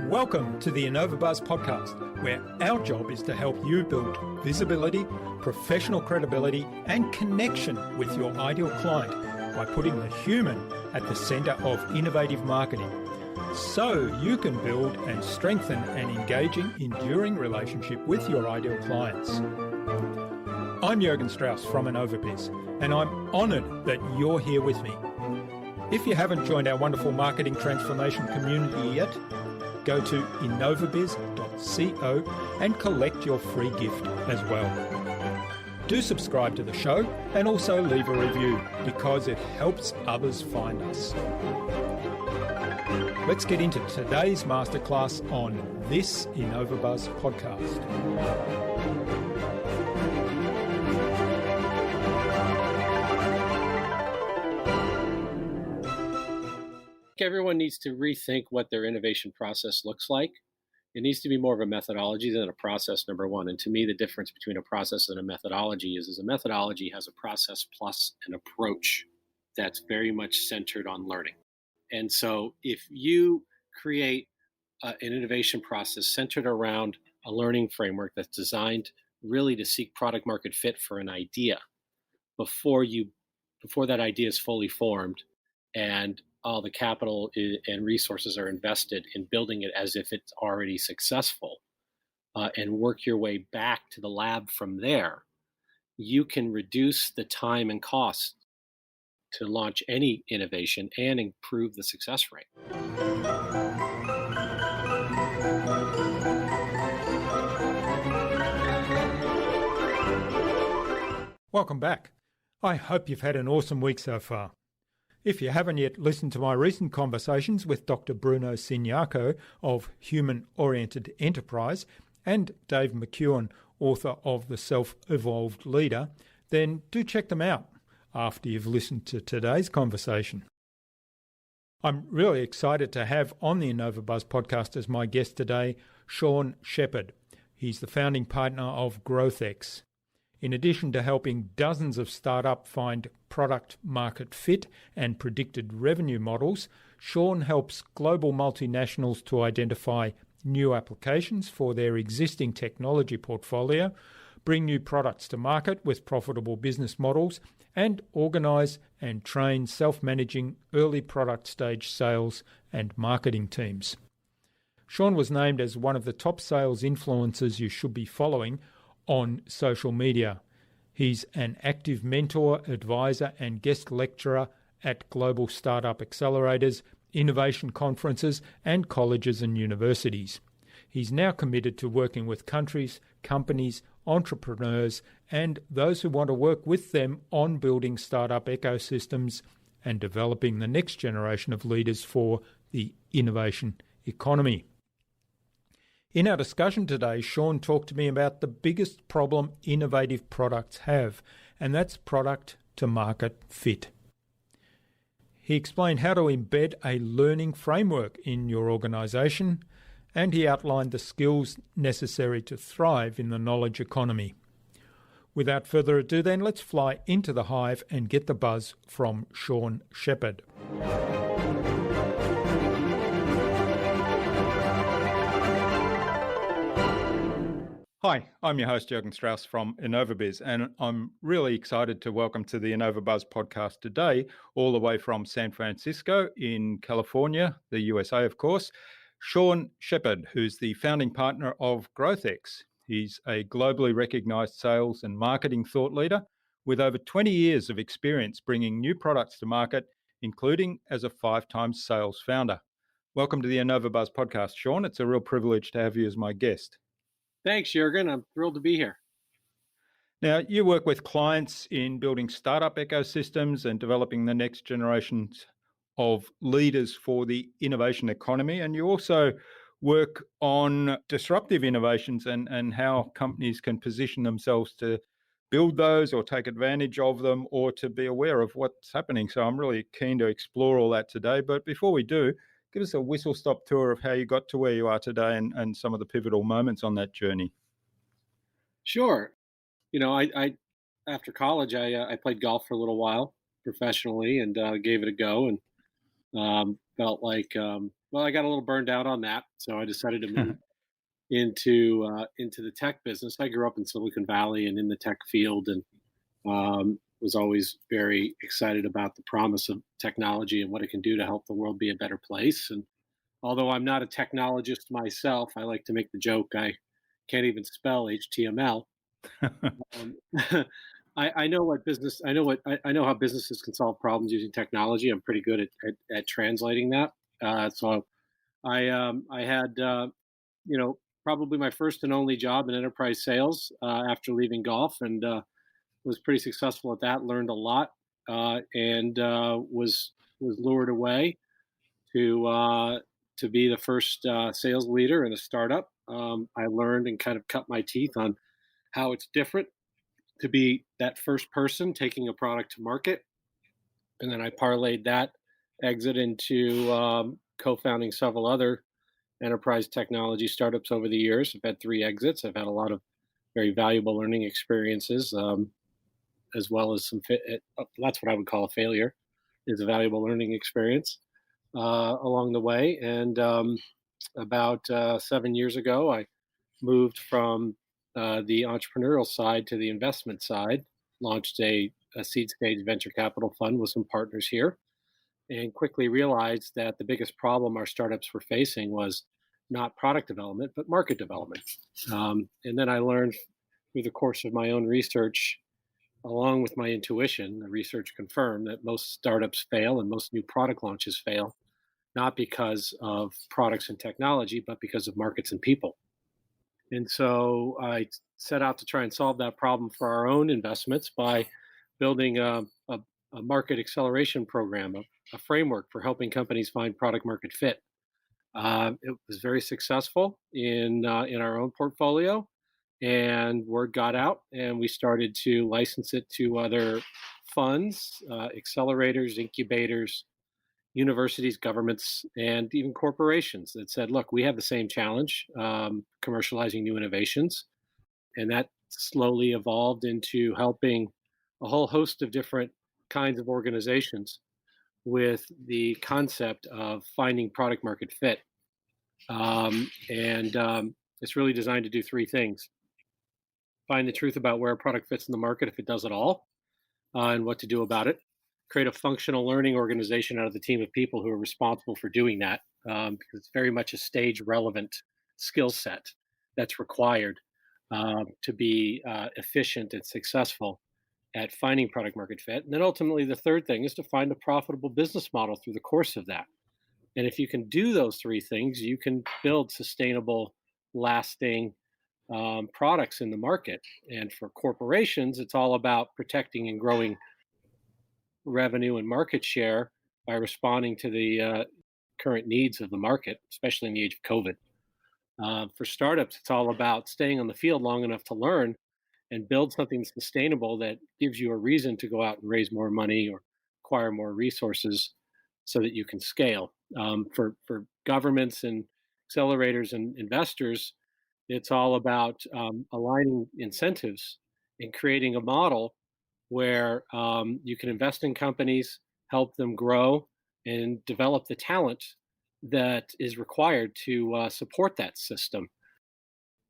Welcome to the InnovaBuzz podcast, where our job is to help you build visibility, professional credibility, and connection with your ideal client by putting the human at the center of innovative marketing, so you can build and strengthen an engaging, enduring relationship with your ideal clients. I'm Jürgen Strauss from InnovaBuzz, and I'm honored that you're here with me. If you haven't joined our wonderful marketing transformation community yet, go to innovabiz.co and collect your free gift as well. Do subscribe to the show and also leave a review because it helps others find us. Let's get into today's masterclass on this InnovaBuzz podcast. Everyone needs to rethink what their innovation process looks like. It needs to be more of a methodology than a process, number one. And to me, the difference between a process and a methodology is a methodology has a process plus an approach that's very much centered on learning. And so if you create an innovation process centered around a learning framework that's designed really to seek product market fit for an idea before that idea is fully formed and all the capital and resources are invested in building it as if it's already successful, and work your way back to the lab from there, you can reduce the time and cost to launch any innovation and improve the success rate. Welcome back. I hope you've had an awesome week so far. If you haven't yet listened to my recent conversations with Dr. Bruno Signaco of Human Oriented Enterprise and Dave McEwen, author of The Self-Evolved Leader, then do check them out after you've listened to today's conversation. I'm really excited to have on the InnovaBuzz podcast as my guest today, Sheppard. He's the founding partner of GrowthX. In addition to helping dozens of startups find product market fit and predicted revenue models, Sean helps global multinationals to identify new applications for their existing technology portfolio, bring new products to market with profitable business models, and organise and train self-managing early product stage sales and marketing teams. Sean was named as one of the top sales influencers you should be following on social media. He's an active mentor, advisor, and guest lecturer at global startup accelerators, innovation conferences, and colleges and universities. He's now committed to working with countries, companies, entrepreneurs, and those who want to work with them on building startup ecosystems and developing the next generation of leaders for the innovation economy. In our discussion today, Sean talked to me about the biggest problem innovative products have, and that's product to market fit. He explained how to embed a learning framework in your organisation, and he outlined the skills necessary to thrive in the knowledge economy. Without further ado then, let's fly into the hive and get the buzz from Sheppard. Hi, I'm your host, Jürgen Strauss from InnovaBuzz, and I'm really excited to welcome to the InnovaBuzz podcast today, all the way from San Francisco in California, the USA, of course, Sheppard, who's the founding partner of GrowthX. He's a globally recognized sales and marketing thought leader with over 20 years of experience bringing new products to market, including as a 5-time sales founder. Welcome to the InnovaBuzz podcast, Sean. It's a real privilege to have you as my guest. Thanks, Jürgen. I'm thrilled to be here. Now, you work with clients in building startup ecosystems and developing the next generations of leaders for the innovation economy. And you also work on disruptive innovations and how companies can position themselves to build those or take advantage of them or to be aware of what's happening. So I'm really keen to explore all that today. But before we do, give us a whistle-stop tour of how you got to where you are today and some of the pivotal moments on that journey. Sure. I after college, I played golf for a little while professionally and gave it a go, and felt like well, I got a little burned out on that, so I decided to move into the tech business. I grew up in Silicon Valley and in the tech field, and was always very excited about the promise of technology and what it can do to help the world be a better place. And although I'm not a technologist myself, I like to make the joke I can't even spell HTML. Um, I know what business. I know how businesses can solve problems using technology. I'm pretty good at translating that. So I had probably my first and only job in enterprise sales after leaving golf, and was pretty successful at that. Learned a lot, and was lured away to be the first sales leader in a startup. I learned and kind of cut my teeth on how it's different to be that first person taking a product to market, and then I parlayed that exit into co-founding several other enterprise technology startups over the years. I've had 3 exits. I've had a lot of very valuable learning experiences, as well as that's what I would call a failure, is a valuable learning experience along the way. And about 7 years ago, I moved from the entrepreneurial side to the investment side, launched a seed stage venture capital fund with some partners here, and quickly realized that the biggest problem our startups were facing was not product development, but market development. And then I learned through the course of my own research, along with my intuition, the research confirmed that most startups fail and most new product launches fail, not because of products and technology, but because of markets and people. And so I set out to try and solve that problem for our own investments by building a market acceleration program, a framework for helping companies find product market fit. It was very successful in our own portfolio, and word got out, and we started to license it to other funds, accelerators, incubators, universities, governments, and even corporations that said, "Look, we have the same challenge, commercializing new innovations," and that slowly evolved into helping a whole host of different kinds of organizations with the concept of finding product market fit. And It's really designed to do 3 things: find the truth about where a product fits in the market, if it does at all, and what to do about it. Create a functional learning organization out of the team of people who are responsible for doing that, because it's very much a stage relevant skill set that's required to be efficient and successful at finding product market fit. And then ultimately, the third thing is to find a profitable business model through the course of that. And if you can do those 3 things, you can build sustainable, lasting products in the market. And for corporations, it's all about protecting and growing revenue and market share by responding to the current needs of the market, especially in the age of COVID. For startups, it's all about staying on the field long enough to learn and build something sustainable that gives you a reason to go out and raise more money or acquire more resources so that you can scale. For governments and accelerators and investors, it's all about aligning incentives and creating a model where you can invest in companies, help them grow, and develop the talent that is required to support that system.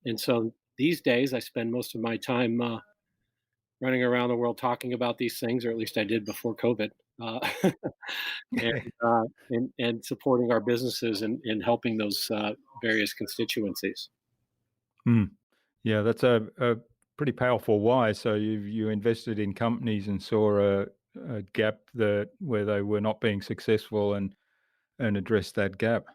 And so these days, I spend most of my time running around the world talking about these things, or at least I did before COVID, and, and supporting our businesses and helping those various constituencies. Mm. Yeah, that's a pretty powerful why. So you invested in companies and saw a gap where they were not being successful and addressed that gap.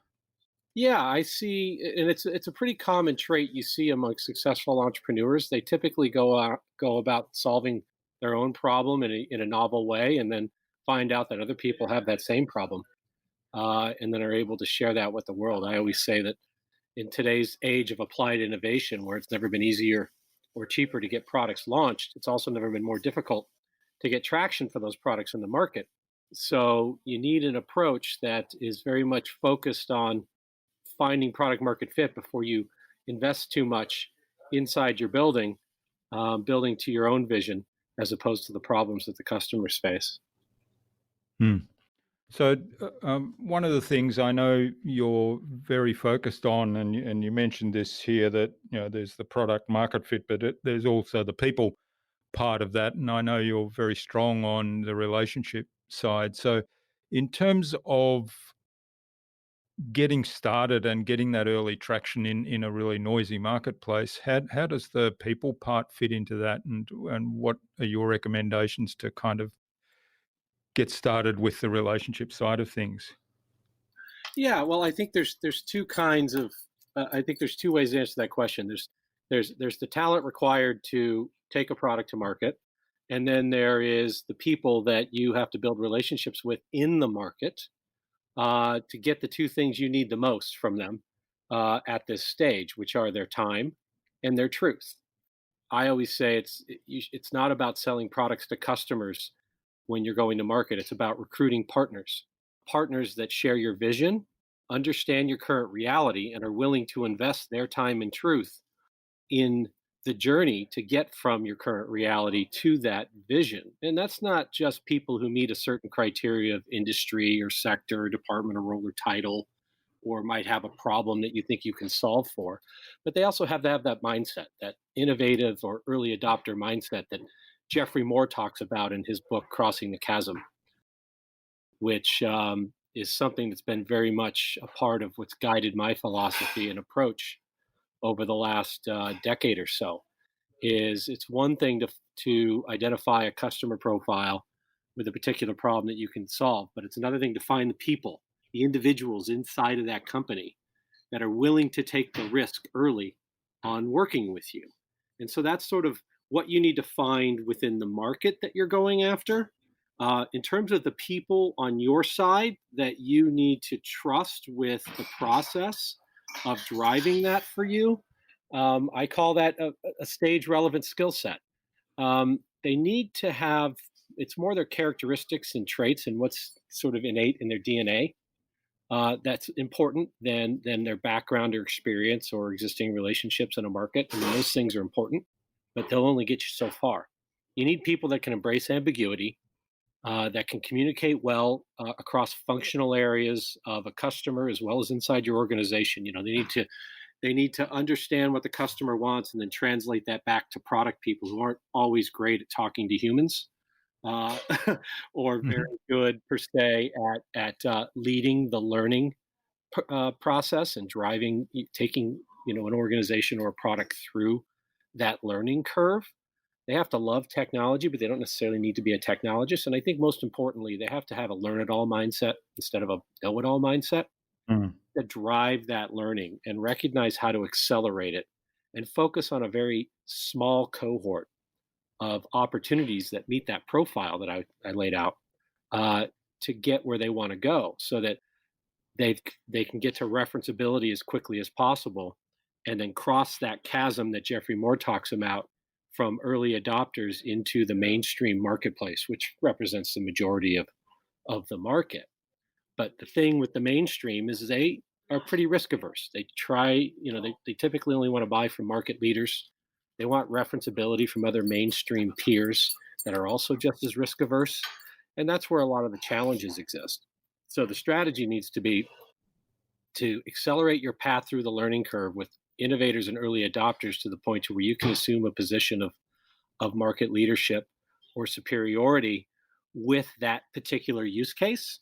Yeah, I see, and it's a pretty common trait you see among successful entrepreneurs. They typically go about solving their own problem in a novel way, and then find out that other people have that same problem, and then are able to share that with the world. I always say that in today's age of applied innovation, where it's never been easier or cheaper to get products launched, it's also never been more difficult to get traction for those products in the market. So you need an approach that is very much focused on finding product market fit before you invest too much inside your building to your own vision, as opposed to the problems that the customers face. Hmm. So, one of the things I know you're very focused on, and you mentioned this here, that there's the product market fit, but there's also the people part of that, and I know you're very strong on the relationship side. So, in terms of getting started and getting that early traction in a really noisy marketplace, how does the people part fit into that, and what are your recommendations to kind of get started with the relationship side of things? Yeah, well, I think there's two kinds of I think there's two ways to answer that question. There's the talent required to take a product to market, and then there is the people that you have to build relationships with in the market to get the two things you need the most from them at this stage, which are their time and their truth. I always say it's not about selling products to customers when you're going to market. It's about recruiting partners, partners that share your vision, understand your current reality, and are willing to invest their time and truth in the journey to get from your current reality to that vision. And that's not just people who meet a certain criteria of industry or sector or department or role or title, or might have a problem that you think you can solve for. But they also have to have that mindset, that innovative or early adopter mindset that Jeffrey Moore talks about in his book, Crossing the Chasm, which is something that's been very much a part of what's guided my philosophy and approach over the last decade or so. Is it's one thing to identify a customer profile with a particular problem that you can solve, but it's another thing to find the people, the individuals inside of that company that are willing to take the risk early on working with you. And so that's sort of what you need to find within the market that you're going after. In terms of the people on your side that you need to trust with the process of driving that for you, I call that a stage relevant skill set. They need to have, it's more their characteristics and traits and what's sort of innate in their DNA that's important than their background or experience or existing relationships in a market. I mean, those things are important, but they'll only get you so far. You need people that can embrace ambiguity, that can communicate well across functional areas of a customer as well as inside your organization. They need to understand what the customer wants and then translate that back to product people who aren't always great at talking to humans uh, or very Mhm. good per se at leading the learning process and taking an organization or a product through that learning curve. They have to love technology, but they don't necessarily need to be a technologist. And I think most importantly, they have to have a learn it all mindset instead of a know it all mindset Mm. to drive that learning and recognize how to accelerate it and focus on a very small cohort of opportunities that meet that profile that I laid out uh, to get where they want to go so that they can get to referenceability as quickly as possible and then cross that chasm that Jeffrey Moore talks about from early adopters into the mainstream marketplace, which represents the majority of the market. But the thing with the mainstream is they are pretty risk averse. They try, they typically only want to buy from market leaders. They want referenceability from other mainstream peers that are also just as risk averse. And that's where a lot of the challenges exist. So the strategy needs to be to accelerate your path through the learning curve with innovators and early adopters to the point to where you can assume a position of market leadership or superiority with that particular use case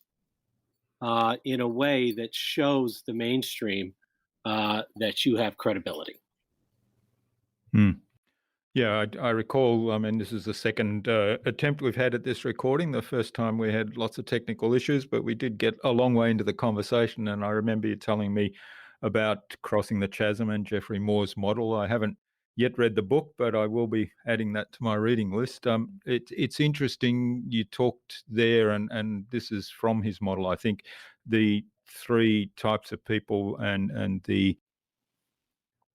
in a way that shows the mainstream that you have credibility. Mm. Yeah, I recall. I mean, this is the second attempt we've had at this recording. The first time we had lots of technical issues, but we did get a long way into the conversation. And I remember you telling me about Crossing the Chasm and Jeffrey Moore's model. I haven't yet read the book, but I will be adding that to my reading list. It's interesting you talked there, and this is from his model. I think the three types of people and the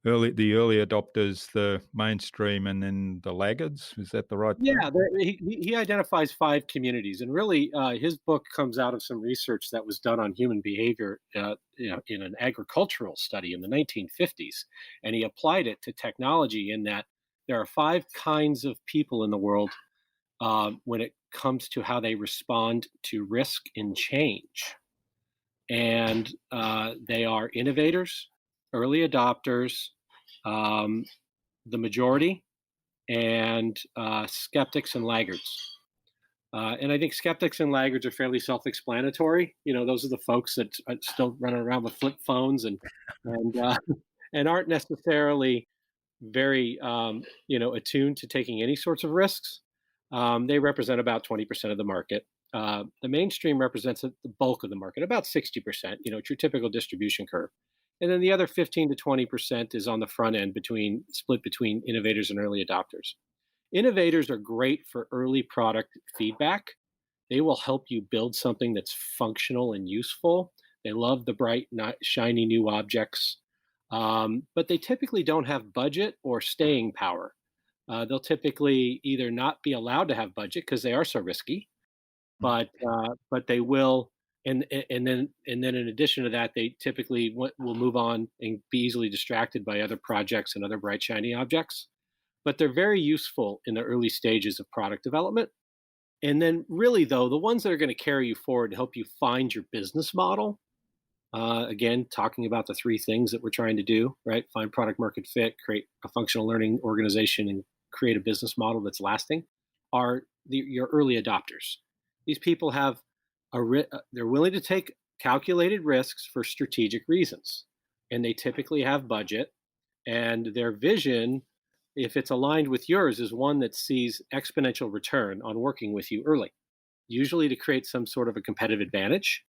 early adopters, the mainstream, and then the laggards. Is that the right Yeah, term? he identifies five communities, and really, his book comes out of some research that was done on human behavior, in an agricultural study in the 1950s, and he applied it to technology. In that, there are five kinds of people in the world when it comes to how they respond to risk and change. And they are innovators, early adopters, um, the majority, and skeptics and laggards. And I think skeptics and laggards are fairly self-explanatory. Those are the folks that are still running around with flip phones and and aren't necessarily very attuned to taking any sorts of risks. They represent about 20% of the market. The mainstream represents the bulk of the market, about 60%. It's your typical distribution curve. And then the other 15 to 20% is on the front end, split between innovators and early adopters. Innovators are great for early product feedback. They will help you build something that's functional and useful. They love the bright, shiny new objects, but they typically don't have budget or staying power. They'll typically either not be allowed to have budget because they are so risky, but they will. And then in addition to that, they typically will move on and be easily distracted by other projects and other bright, shiny objects. But they're very useful in the early stages of product development. And then, really, though, the ones that are going to carry you forward to help you find your business model, again, talking about the three things that we're trying to do, right? Find product market fit, create a functional learning organization, and create a business model that's lasting, are your early adopters. These people have they're willing to take calculated risks for strategic reasons, and they typically have budget, and their vision, if it's aligned with yours, is one that sees exponential return on working with you early, usually to create some sort of a competitive advantage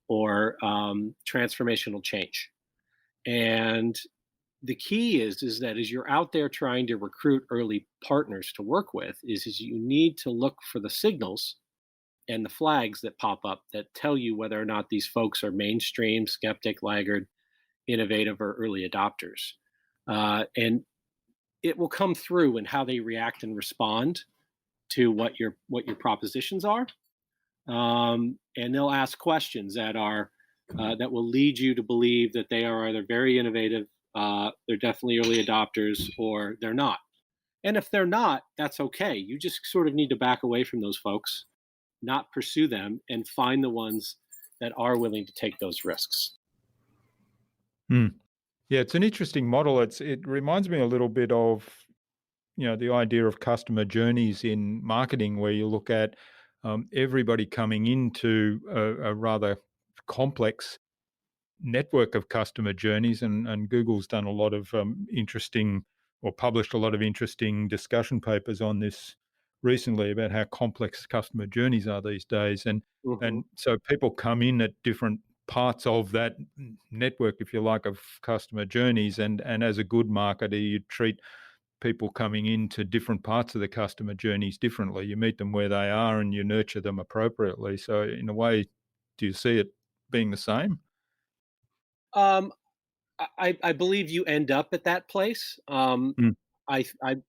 or transformational change. And the key is that as you're out there trying to recruit early partners to work with, is you need to look for the signals and the flags that pop up that tell you whether or not these folks are mainstream, skeptic, laggard, innovative, or early adopters. And it will come through in how they react and respond to what your propositions are. And they'll ask questions that will lead you to believe that they are either very innovative, they're definitely early adopters, or they're not. And if they're not, that's okay. You just sort of need to back away from those folks, not pursue them, and find the ones that are willing to take those risks. Yeah, it's an interesting model. It reminds me a little bit of, the idea of customer journeys in marketing, where you look at everybody coming into a rather complex network of customer journeys, and Google's done a lot of interesting, or published a lot of interesting discussion papers on this recently about how complex customer journeys are these days. And so people come in at different parts of that network, if you like, of customer journeys, and as a good marketer, you treat people coming into different parts of the customer journeys differently. You meet them where they are and you nurture them appropriately. So in a way, do you see it being the same? I believe you end up at that place. Mm.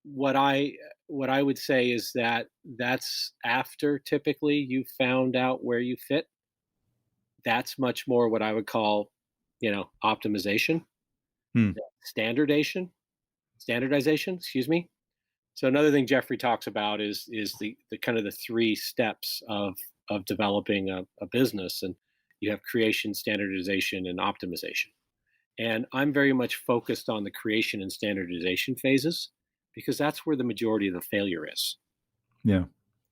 What I would say is that that's after typically you've found out where you fit. That's much more what I would call, optimization, Mm. standardization. Excuse me. So another thing Jeffrey talks about is the kind of the three steps of developing a business, and you have creation, standardization, and optimization. And I'm very much focused on the creation and standardization phases because that's where the majority of the failure is. Yeah.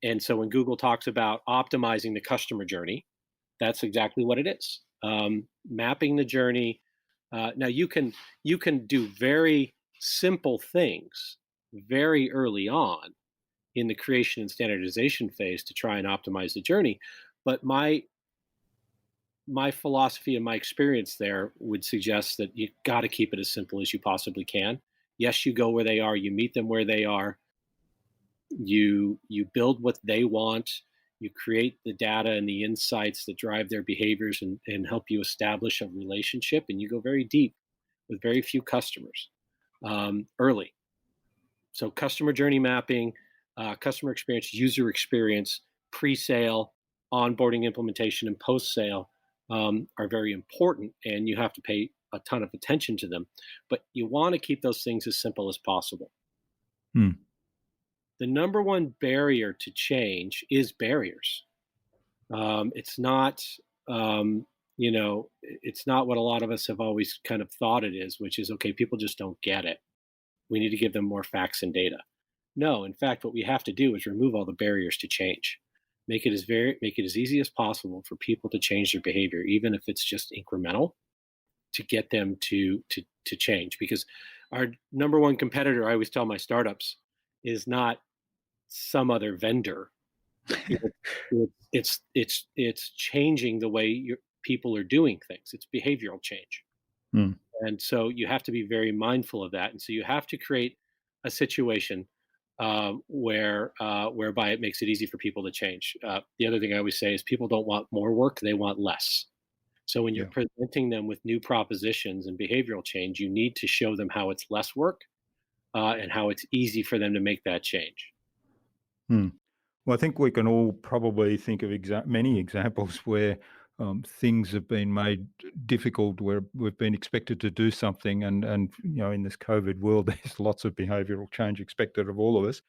And so when Google talks about optimizing the customer journey, that's exactly what it is. Mapping the journey. Now you can do very simple things very early on in the creation and standardization phase to try and optimize the journey. But my philosophy and my experience there would suggest that you got to keep it as simple as you possibly can. Yes, you go where they are, you meet them where they are, you build what they want, you create the data and the insights that drive their behaviors and help you establish a relationship, and you go very deep with very few customers early. So customer journey mapping, customer experience, user experience, pre-sale, onboarding, implementation, and post-sale are very important, and you have to pay a ton of attention to them. But you want to keep those things as simple as possible. Hmm. the number one barrier to change is barriers. It's not, it's not what a lot of us have always kind of thought it is, which is, okay, people just don't get it. We need to give them more facts and data. No, in fact, what we have to do is remove all the barriers to change. Make it as easy as possible for people to change their behavior, even if it's just incremental, to get them to change. Because our number one competitor, I always tell my startups, is not some other vendor. It's changing the way people are doing things. It's behavioral change. And so you have to be very mindful of that. And so you have to create a situation whereby it makes it easy for people to change. The other thing I always say is people don't want more work; they want less. So when you're presenting them with new propositions and behavioral change, you need to show them how it's less work and how it's easy for them to make that change. Well, I think we can all probably think of many examples where things have been made difficult, where we've been expected to do something, and in this COVID world, there's lots of behavioural change expected of all of us.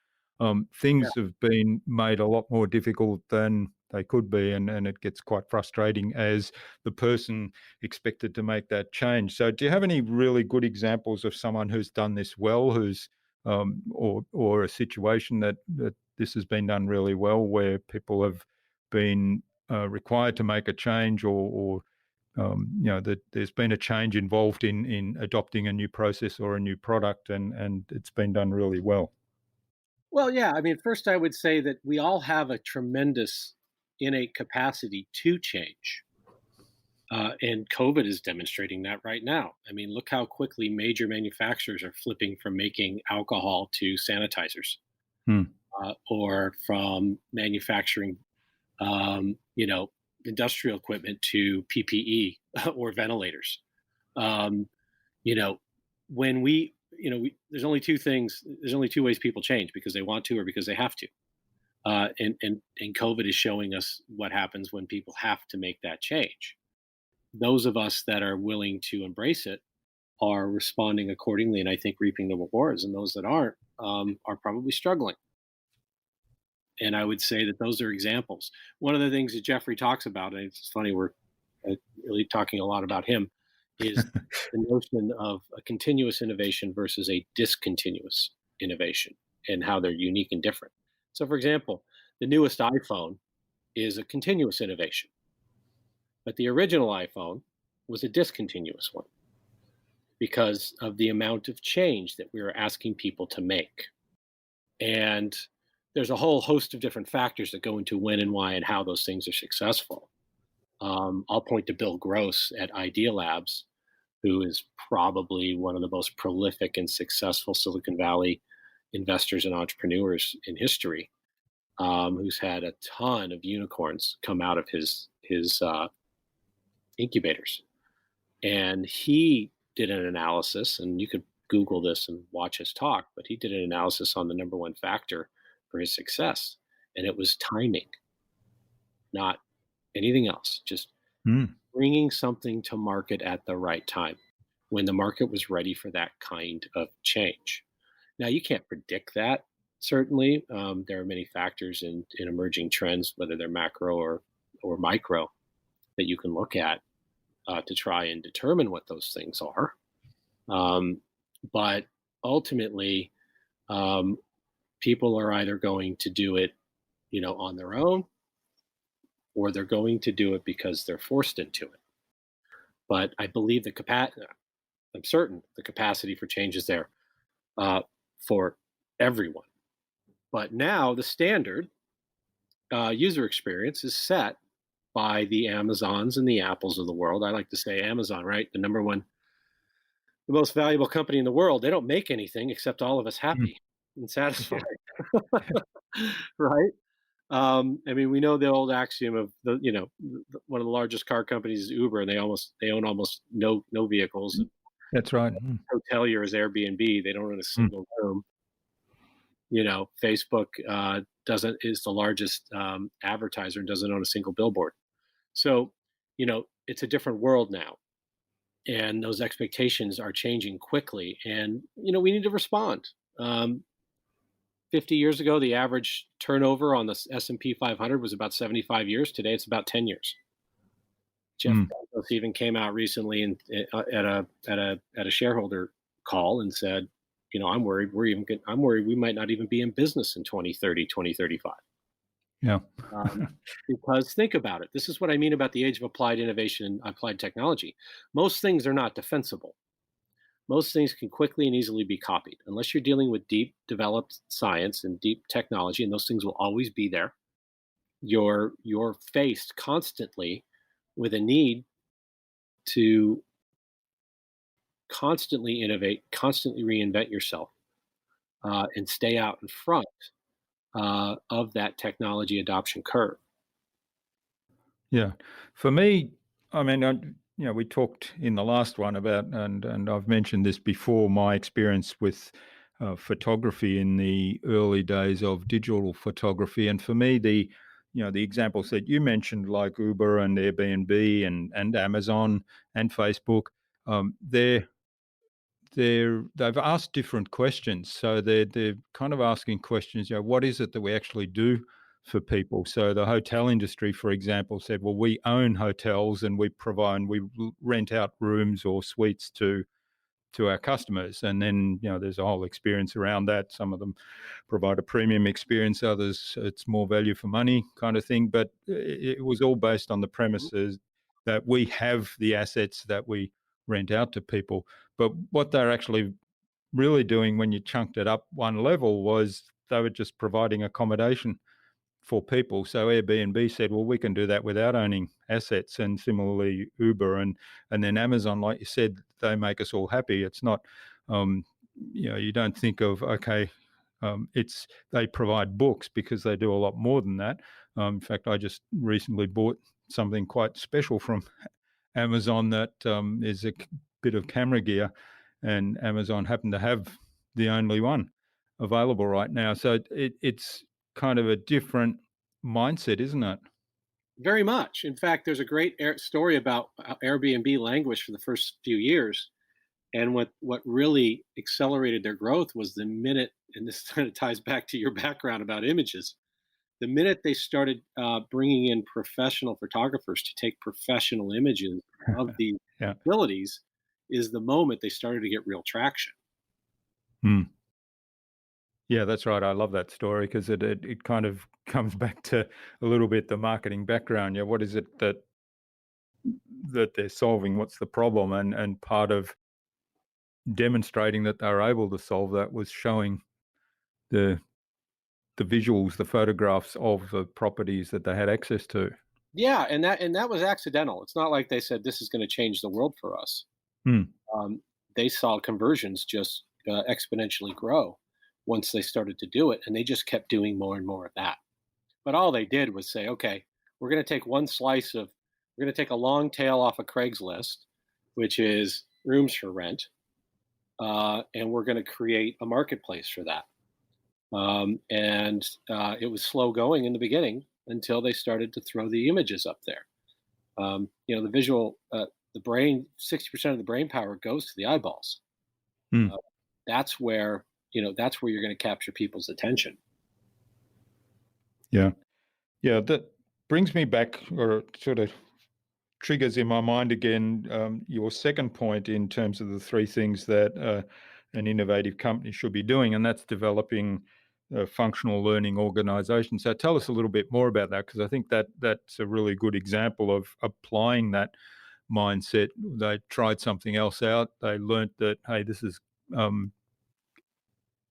Things have been made a lot more difficult than they could be, and it gets quite frustrating as the person expected to make that change. So, do you have any really good examples of someone who's done this well, who's or a situation that this has been done really well, where people have been required to make a change, or that there's been a change involved in adopting a new process or a new product, and it's been done really well? Well, yeah. I mean, first, I would say that we all have a tremendous innate capacity to change. And COVID is demonstrating that right now. I mean, look how quickly major manufacturers are flipping from making alcohol to sanitizers, or from manufacturing, industrial equipment to PPE or ventilators. When there's only two things. There's only two ways people change: because they want to or because they have to. And COVID is showing us what happens when people have to make that change. Those of us that are willing to embrace it are responding accordingly, and I think reaping the rewards. And those that aren't are probably struggling. And I would say that those are examples. One of the things that Jeffrey talks about, and it's funny, we're really talking a lot about him, is the notion of a continuous innovation versus a discontinuous innovation, and how they're unique and different. So, for example, the newest iPhone is a continuous innovation, but the original iPhone was a discontinuous one because of the amount of change that we were asking people to make. And there's a whole host of different factors that go into when and why and how those things are successful. I'll point to Bill Gross at Idea Labs, who is probably one of the most prolific and successful Silicon Valley investors and entrepreneurs in history, who's had a ton of unicorns come out of his incubators. And he did an analysis, and you could Google this and watch his talk, but he did an analysis on the number one factor for his success, and it was timing, not anything else. Just bringing something to market at the right time, when the market was ready for that kind of change. Now, you can't predict that, certainly. There are many factors in emerging trends, whether they're macro or micro, that you can look at to try and determine what those things are. But ultimately, people are either going to do it, on their own, or they're going to do it because they're forced into it. But I believe I'm certain the capacity for change is there for everyone. But now the standard user experience is set by the Amazons and the Apples of the world. I like to say Amazon, right? The most valuable company in the world. They don't make anything except all of us happy and satisfied, right? I mean, we know the old axiom of one of the largest car companies is Uber, and they own almost no vehicles. That's right. Hotelier is Airbnb. They don't own a single room. Facebook is the largest advertiser and doesn't own a single billboard. So, it's a different world now, and those expectations are changing quickly, and we need to respond. 50 years ago, the average turnover on the S&P 500 was about 75 years. Today, it's about 10 years. Jeff Mm. Bezos even came out recently and at a shareholder call and said, I'm worried I'm worried we might not even be in business in 2030, 2035. Yeah. Because think about it. This is what I mean about the age of applied innovation and applied technology. Most things are not defensible. Most things can quickly and easily be copied. Unless you're dealing with deep developed science and deep technology, and those things will always be there, you're faced constantly with a need to constantly innovate, constantly reinvent yourself, and stay out in front of that technology adoption curve. Yeah. For me, I mean, we talked in the last one about, and I've mentioned this before, my experience with photography in the early days of digital photography. And for me, the examples that you mentioned, like Uber and Airbnb and Amazon and Facebook, they're they've asked different questions. So they're kind of asking questions, what is it that we actually do for people? So the hotel industry, for example, said, well, we own hotels and we rent out rooms or suites to our customers. And then, there's a whole experience around that. Some of them provide a premium experience, others it's more value for money kind of thing. But it was all based on the premises that we have the assets that we rent out to people. But what they're actually really doing when you chunked it up one level was they were just providing accommodation for people. So Airbnb said, well, we can do that without owning assets. And similarly, Uber and then Amazon, like you said, they make us all happy. It's not, you don't think of, okay, they provide books, because they do a lot more than that. In fact, I just recently bought something quite special from Amazon that is a bit of camera gear, and Amazon happened to have the only one available right now. So it's kind of a different mindset, isn't it? Very much. In fact, there's a great story about how Airbnb languished for the first few years. And what really accelerated their growth was the minute, and this kind of ties back to your background about images, the minute they started bringing in professional photographers to take professional images of the Yeah. facilities is the moment they started to get real traction. Hmm. Yeah, that's right. I love that story because it kind of comes back to a little bit the marketing background. Yeah, what is it that they're solving? What's the problem? And part of demonstrating that they were able to solve that was showing the visuals, the photographs of the properties that they had access to. Yeah, and that was accidental. It's not like they said this is going to change the world for us. Hmm. They saw conversions just exponentially grow once they started to do it, and they just kept doing more and more of that. But all they did was say, okay, we're going to take we're going to take a long tail off of Craigslist, which is rooms for rent, and we're going to create a marketplace for that. And it was slow going in the beginning until they started to throw the images up there. The visual, the brain, 60% of the brain power goes to the eyeballs. Hmm. That's where you're going to capture people's attention. Yeah. Yeah, that brings me back, or sort of triggers in my mind again, your second point in terms of the three things that an innovative company should be doing, and that's developing a functional learning organization. So tell us a little bit more about that, because I think that's a really good example of applying that mindset. They tried something else out. They learnt that, hey, this is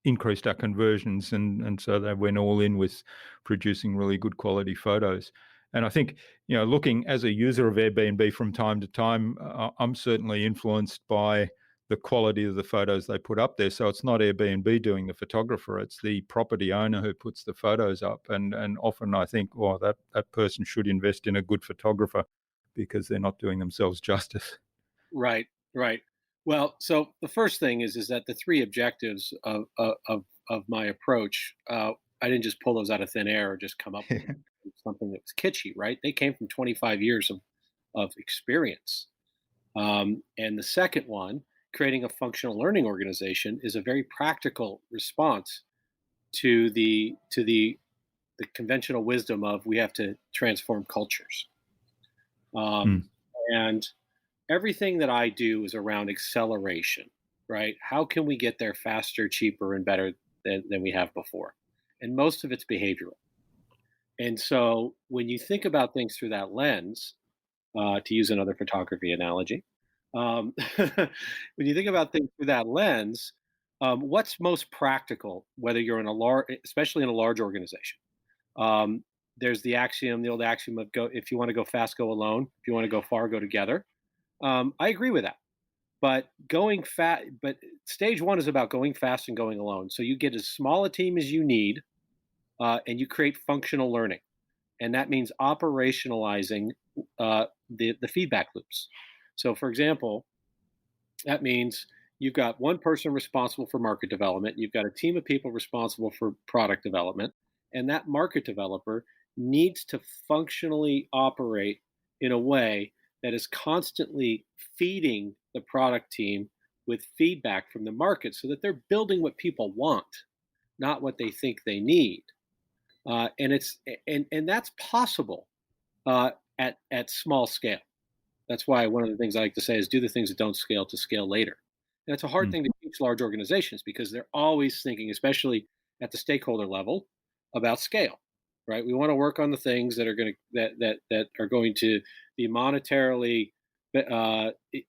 increased our conversions, and so they went all in with producing really good quality photos. And I think, looking as a user of Airbnb from time to time, I'm certainly influenced by the quality of the photos they put up there. So it's not Airbnb doing the photographer, it's the property owner who puts the photos up. And often I think, well, that person should invest in a good photographer, because they're not doing themselves justice. Right, right. Well, so the first thing is that the three objectives of my approach, I didn't just pull those out of thin air or just come up with something that was kitschy, right? They came from 25 years of experience. And the second one, creating a functional learning organization, is a very practical response to the conventional wisdom of we have to transform cultures. And everything that I do is around acceleration, right? How can we get there faster, cheaper, and better than we have before? And most of it's behavioral. And so when you think about things through that lens, to use another photography analogy, when you think about things through that lens, what's most practical, whether you're in a large, especially in a large organization? There's the old axiom of go. If you want to go fast, go alone. If you want to go far, go together. I agree with that. But stage one is about going fast and going alone. So you get as small a team as you need, and you create functional learning, and that means operationalizing the feedback loops. So, for example, that means you've got one person responsible for market development, you've got a team of people responsible for product development, and that market developer needs to functionally operate in a way that is constantly feeding the product team with feedback from the market so that they're building what people want, not what they think they need. And that's possible at small scale. That's why one of the things I like to say is do the things that don't scale to scale later. And it's a hard thing to teach large organizations because they're always thinking, especially at the stakeholder level, about scale, right? We want to work on the things that are going to that are going to be monetarily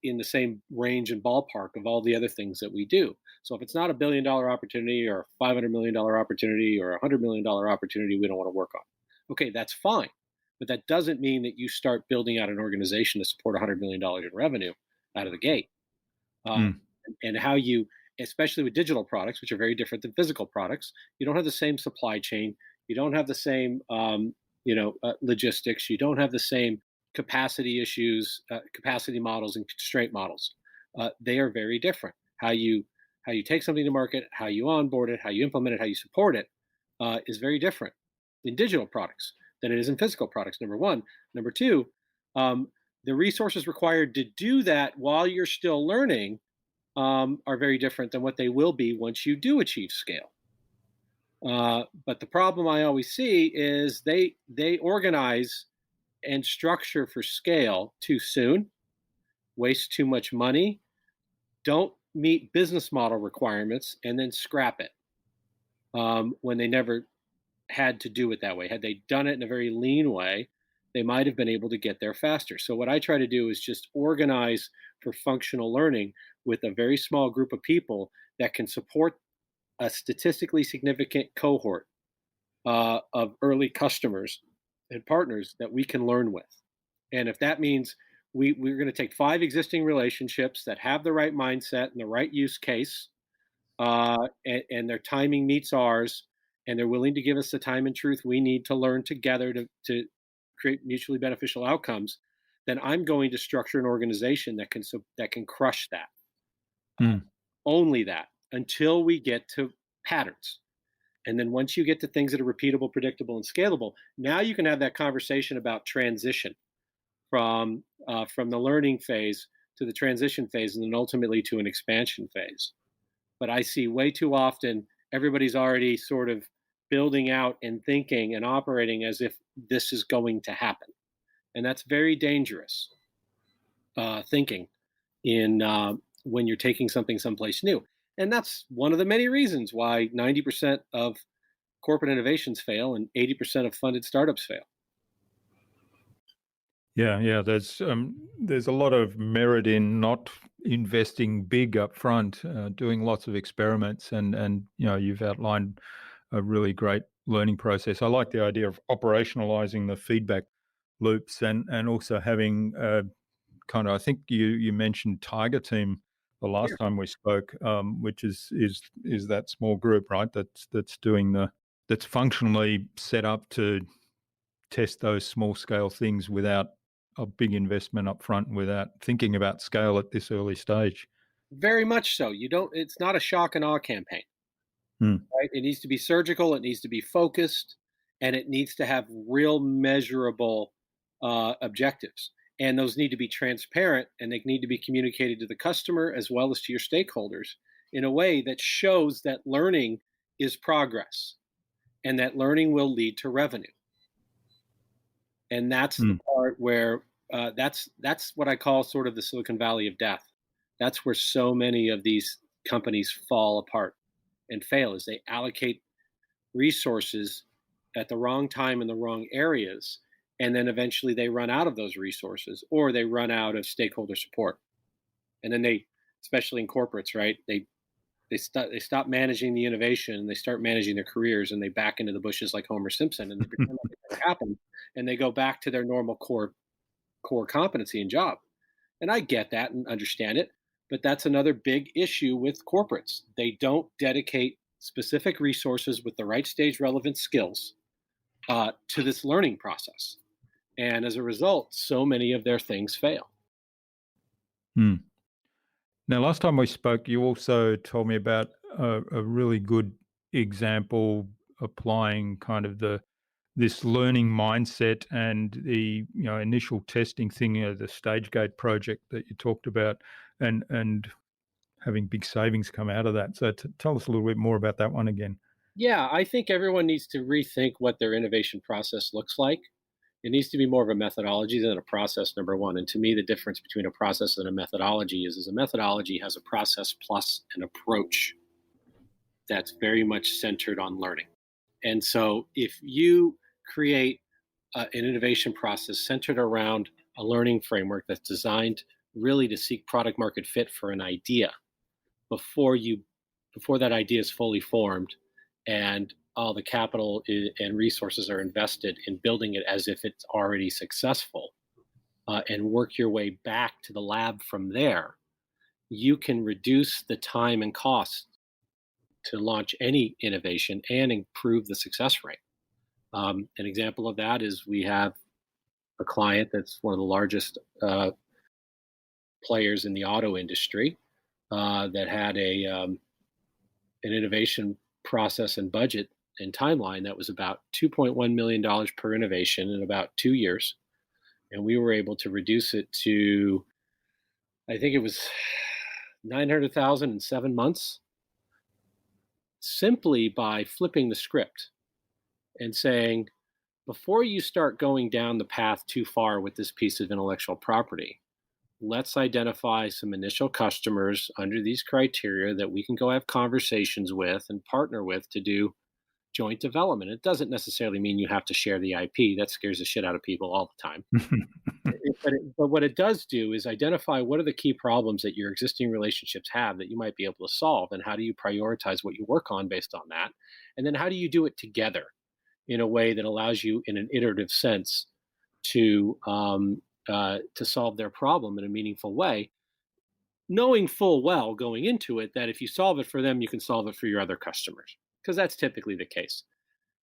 in the same range and ballpark of all the other things that we do. So if it's not $1 billion opportunity or a $500 million opportunity or a $100 million opportunity, we don't want to work on. Okay, that's fine. But that doesn't mean that you start building out an organization to support $100 million in revenue out of the gate. And how you, especially with digital products, which are very different than physical products, you don't have the same supply chain. You don't have the same, logistics. You don't have the same capacity issues, capacity models and constraint models. They are very different. How you take something to market, how you onboard it, how you implement it, how you support it is very different in digital products than it is in physical products, number one. Number two, the resources required to do that while you're still learning are very different than what they will be once you do achieve scale. But the problem I always see is they organize and structure for scale too soon, waste too much money, don't meet business model requirements, and then scrap it when they never had to do it that way. Had they done it in a very lean way, they might have been able to get there faster. So what I try to do is just organize for functional learning with a very small group of people that can support a statistically significant cohort of early customers and partners that we can learn with. And if that means we're going to take 5 existing relationships that have the right mindset and the right use case, and their timing meets ours, and they're willing to give us the time and truth we need to learn together to create mutually beneficial outcomes, then I'm going to structure an organization that can crush that. Only that, until we get to patterns. And then once you get to things that are repeatable, predictable, and scalable, now you can have that conversation about transition from the learning phase to the transition phase, and then ultimately to an expansion phase. But I see way too often everybody's already sort of building out and thinking and operating as if this is going to happen. And that's very dangerous thinking when you're taking something someplace new. And that's one of the many reasons why 90% of corporate innovations fail and 80% of funded startups fail. Yeah. There's a lot of merit in not investing big up front, doing lots of experiments, and you've outlined a really great learning process. I like the idea of operationalizing the feedback loops and also having kind of, I think you mentioned Tiger Team the last time we spoke, which is that small group, right? That's functionally set up to test those small scale things without a big investment up front, without thinking about scale at this early stage. Very much so. It's not a shock and awe campaign. Right? It needs to be surgical, it needs to be focused, and it needs to have real measurable objectives. And those need to be transparent, and they need to be communicated to the customer as well as to your stakeholders in a way that shows that learning is progress, and that learning will lead to revenue. And that's the Mm. part where that's what I call sort of the Silicon Valley of death. That's where so many of these companies fall apart and fail, is they allocate resources at the wrong time in the wrong areas, and then eventually they run out of those resources, or they run out of stakeholder support. And then they, especially in corporates, right, they stop managing the innovation and they start managing their careers, and they back into the bushes like Homer Simpson, and they pretend like it never happened, and they go back to their normal core competency and job. And I get that and understand it, but that's another big issue with corporates. They don't dedicate specific resources with the right stage relevant skills to this learning process. And as a result, so many of their things fail. Mm. Now, last time we spoke, you also told me about a really good example applying kind of this learning mindset and the initial testing thing, the stage gate project that you talked about, and having big savings come out of that. So tell us a little bit more about that one again. Yeah, I think everyone needs to rethink what their innovation process looks like. It needs to be more of a methodology than a process, number one. And to me, the difference between a process and a methodology is a methodology has a process plus an approach that's very much centered on learning. And so if you create an innovation process centered around a learning framework that's designed really to seek product market fit for an idea before that idea is fully formed, and all the capital and resources are invested in building it as if it's already successful, and work your way back to the lab from there, you can reduce the time and cost to launch any innovation and improve the success rate. An example of that is we have a client that's one of the largest players in the auto industry, that had an innovation process and budget and timeline that was about $2.1 million per innovation in about 2 years. And we were able to reduce it to, I think it was 900,000 in 7 months, simply by flipping the script and saying, before you start going down the path too far with this piece of intellectual property, let's identify some initial customers under these criteria that we can go have conversations with and partner with to do joint development. It doesn't necessarily mean you have to share the IP. That scares the shit out of people all the time. But what it does do is identify what are the key problems that your existing relationships have that you might be able to solve, and how do you prioritize what you work on based on that? And then how do you do it together in a way that allows you, in an iterative sense, to solve their problem in a meaningful way, knowing full well going into it that if you solve it for them, you can solve it for your other customers, because that's typically the case.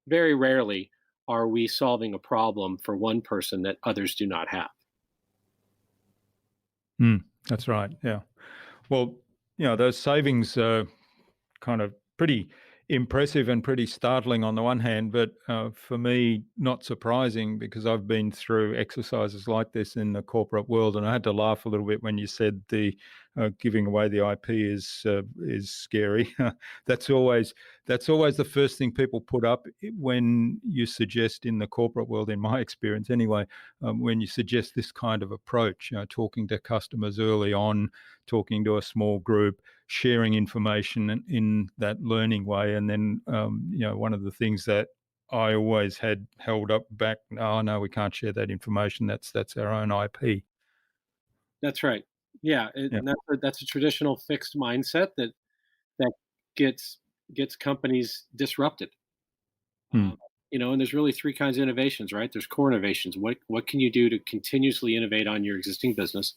Very rarely are we solving a problem for one person that others do not have. That's right. Yeah. Well, those savings are kind of pretty impressive and pretty startling on the one hand, but for me, not surprising, because I've been through exercises like this in the corporate world, and I had to laugh a little bit when you said the giving away the IP is scary. that's always the first thing people put up when you suggest, in the corporate world, in my experience anyway, when you suggest this kind of approach, talking to customers early on, talking to a small group, sharing information in that learning way. And then, one of the things that I always had held up back, no, we can't share that information. That's our own IP. That's right. Yeah, Yeah. and that's a traditional fixed mindset that gets companies disrupted. Hmm. And there's really three kinds of innovations, right? There's core innovations. What can you do to continuously innovate on your existing business?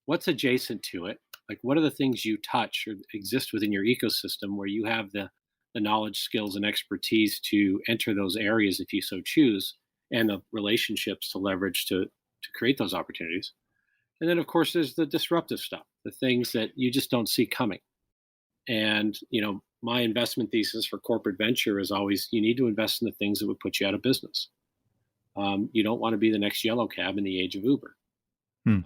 What's adjacent to it? Like, what are the things you touch or exist within your ecosystem where you have the knowledge, skills, and expertise to enter those areas if you so choose, and the relationships to leverage to create those opportunities? And then, of course, there's the disruptive stuff, the things that you just don't see coming. And, my investment thesis for corporate venture is always, you need to invest in the things that would put you out of business. You don't want to be the next yellow cab in the age of Uber. Hmm.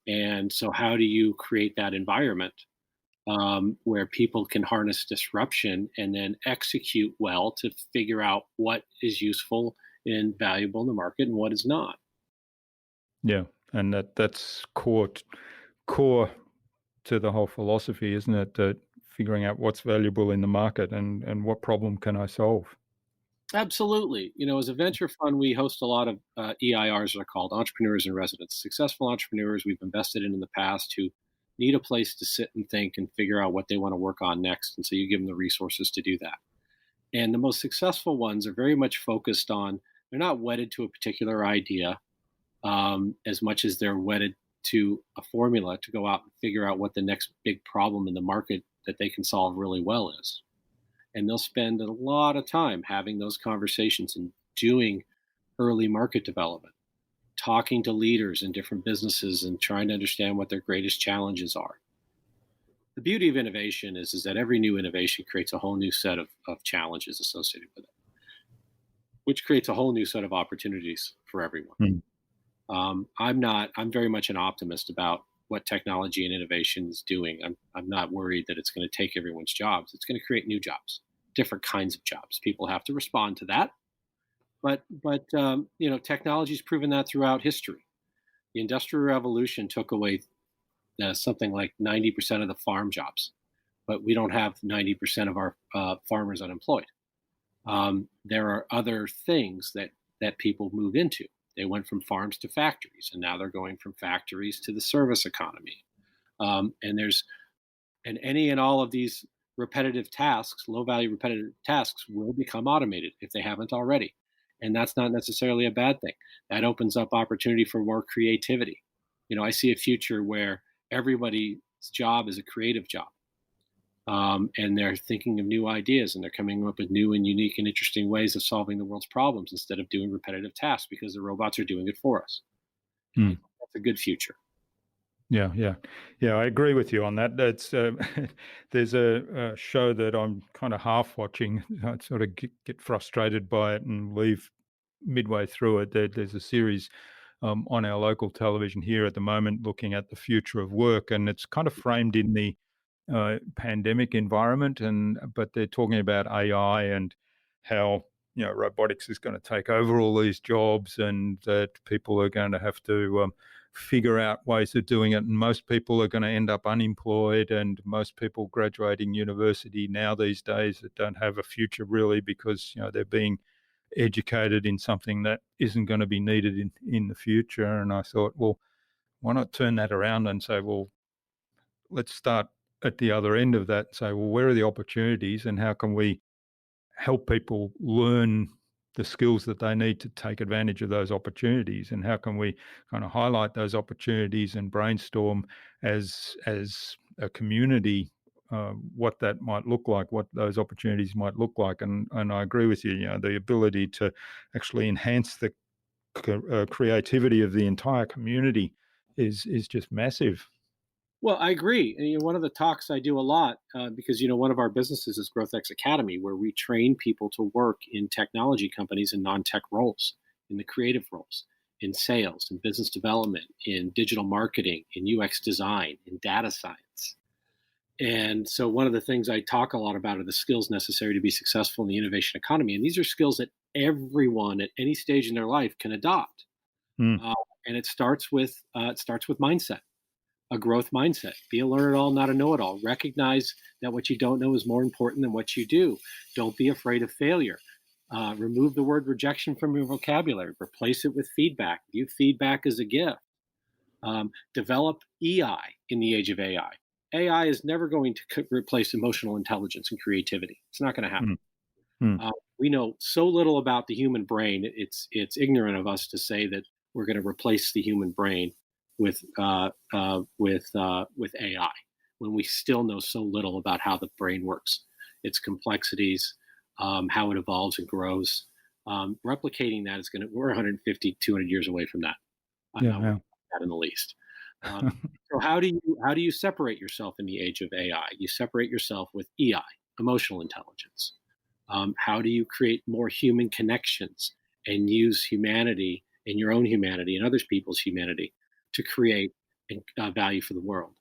And so how do you create that environment where people can harness disruption and then execute well to figure out what is useful and valuable in the market and what is not. Yeah, and that's core to the whole philosophy, isn't it? That figuring out what's valuable in the market and what problem can I solve. Absolutely. As a venture fund, we host a lot of EIRs, that are called entrepreneurs in residence. Successful entrepreneurs we've invested in the past who need a place to sit and think and figure out what they want to work on next. And so you give them the resources to do that. And the most successful ones are very much focused on, they're not wedded to a particular idea as much as they're wedded to a formula to go out and figure out what the next big problem in the market that they can solve really well is. And they'll spend a lot of time having those conversations and doing early market development, talking to leaders in different businesses and trying to understand what their greatest challenges are. The beauty of innovation is that every new innovation creates a whole new set of challenges associated with it, which creates a whole new set of opportunities for everyone. Mm. I'm very much an optimist about what technology and innovation is doing. I'm not worried that it's going to take everyone's jobs. It's going to create new jobs, different kinds of jobs. People have to respond to that. But technology's proven that throughout history. The Industrial Revolution took away something like 90% of the farm jobs, but we don't have 90% of our farmers unemployed. There are other things that people move into. They went from farms to factories, and now they're going from factories to the service economy. And any and all of these repetitive tasks, low-value repetitive tasks, will become automated if they haven't already. And that's not necessarily a bad thing. That opens up opportunity for more creativity. I see a future where everybody's job is a creative job. And they're thinking of new ideas, and they're coming up with new and unique and interesting ways of solving the world's problems instead of doing repetitive tasks because the robots are doing it for us. Mm. That's a good future. Yeah. I agree with you on that. That's there's a show that I'm kind of half watching. I sort of get frustrated by it and leave midway through it. There's a series on our local television here at the moment looking at the future of work, and it's kind of framed in the pandemic environment, but they're talking about AI and how robotics is going to take over all these jobs, and that people are going to have to figure out ways of doing it, and most people are going to end up unemployed, and most people graduating university now these days that don't have a future really because they're being educated in something that isn't going to be needed in the future. And I thought, well, why not turn that around and say, well, let's start at the other end of that and say, well, where are the opportunities and how can we help people learn the skills that they need to take advantage of those opportunities, and how can we kind of highlight those opportunities and brainstorm as a community what that might look like, what those opportunities might look like. And I agree with you, the ability to actually enhance the creativity of the entire community is just massive. Well, I agree. And one of the talks I do a lot, because one of our businesses is GrowthX Academy, where we train people to work in technology companies in non-tech roles, in the creative roles, in sales, in business development, in digital marketing, in UX design, in data science. And so one of the things I talk a lot about are the skills necessary to be successful in the innovation economy. And these are skills that everyone at any stage in their life can adopt. Mm. And it starts with mindset. A growth mindset. Be a learn-it-all, not a know-it-all. Recognize that what you don't know is more important than what you do. Don't be afraid of failure. Remove the word rejection from your vocabulary. Replace it with feedback. View feedback as a gift. Develop EI in the age of AI. AI is never going to replace emotional intelligence and creativity. It's not going to happen. We know so little about the human brain. It's ignorant of us to say that we're going to replace the human brain with AI, when we still know so little about how the brain works, its complexities, how it evolves and grows. Replicating that we're 150, 200 years away from that. Not in the least. So how do you separate yourself in the age of AI? You separate yourself with EI, emotional intelligence. How do you create more human connections and use humanity and your own humanity and other people's humanity to create value for the world?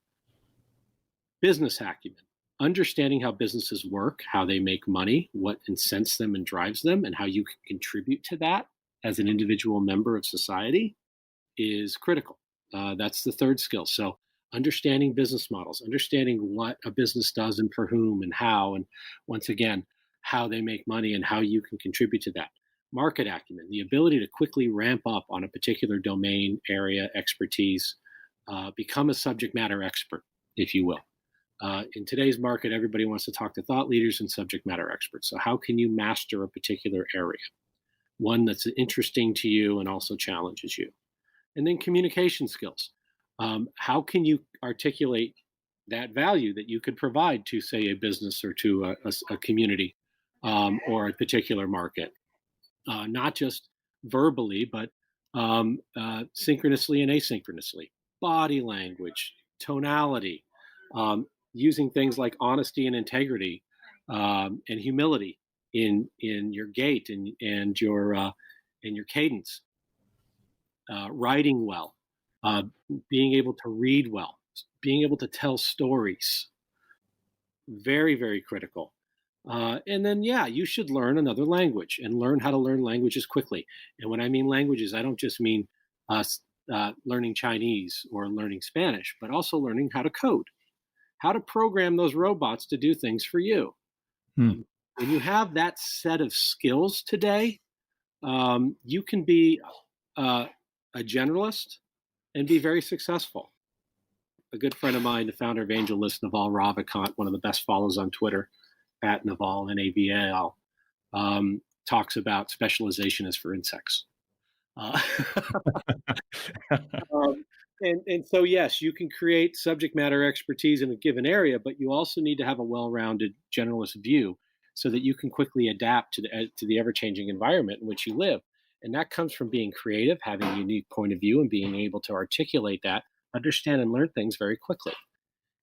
Business acumen, understanding how businesses work, how they make money, what incents them and drives them, and how you can contribute to that as an individual member of society is critical. That's the third skill. So, understanding business models, understanding what a business does and for whom and how, and once again, how they make money and how you can contribute to that. Market acumen, the ability to quickly ramp up on a particular domain, area, expertise, become a subject matter expert, if you will. In today's market, everybody wants to talk to thought leaders and subject matter experts. So, how can you master a particular area? One that's interesting to you and also challenges you. And then communication skills. How can you articulate that value that you could provide to, say, a business or to a community or a particular market? Not just verbally, but synchronously and asynchronously. Body language, tonality, using things like honesty and integrity and humility in your gait and your cadence. Writing well, being able to read well, being able to tell stories. Very, very critical. And then, yeah, you should learn another language and learn how to learn languages quickly. And when I mean languages, I don't just mean learning Chinese or learning Spanish, but also learning how to code, how to program those robots to do things for you. When you have that set of skills today, you can be a generalist and be very successful. A good friend of mine, the founder of AngelList, Naval Ravikant, one of the best follows on Twitter, at Naval, Naval, talks about specialization as for insects. And so, yes, you can create subject matter expertise in a given area, but you also need to have a well-rounded generalist view so that you can quickly adapt to the ever-changing environment in which you live. And that comes from being creative, having a unique point of view, and being able to articulate that, understand and learn things very quickly.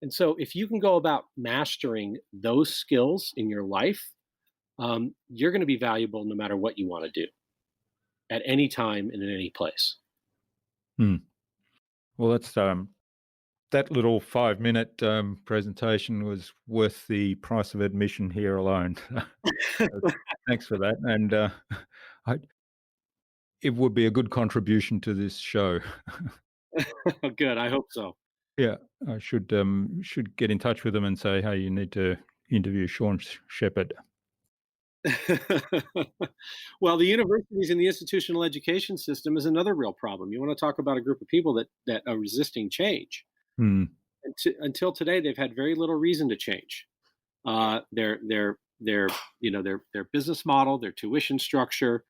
And so if you can go about mastering those skills in your life, you're going to be valuable no matter what you want to do at any time and in any place. Well, that's that little 5-minute presentation was worth the price of admission here alone. Thanks for that. And it would be a good contribution to this show. Good. I hope so. Yeah, I should get in touch with them and say, hey, you need to interview Sean Sheppard. Well, the universities and the institutional education system is another real problem. You want to talk about a group of people that are resisting change. Until today, they've had very little reason to change. Their business model, their tuition structure,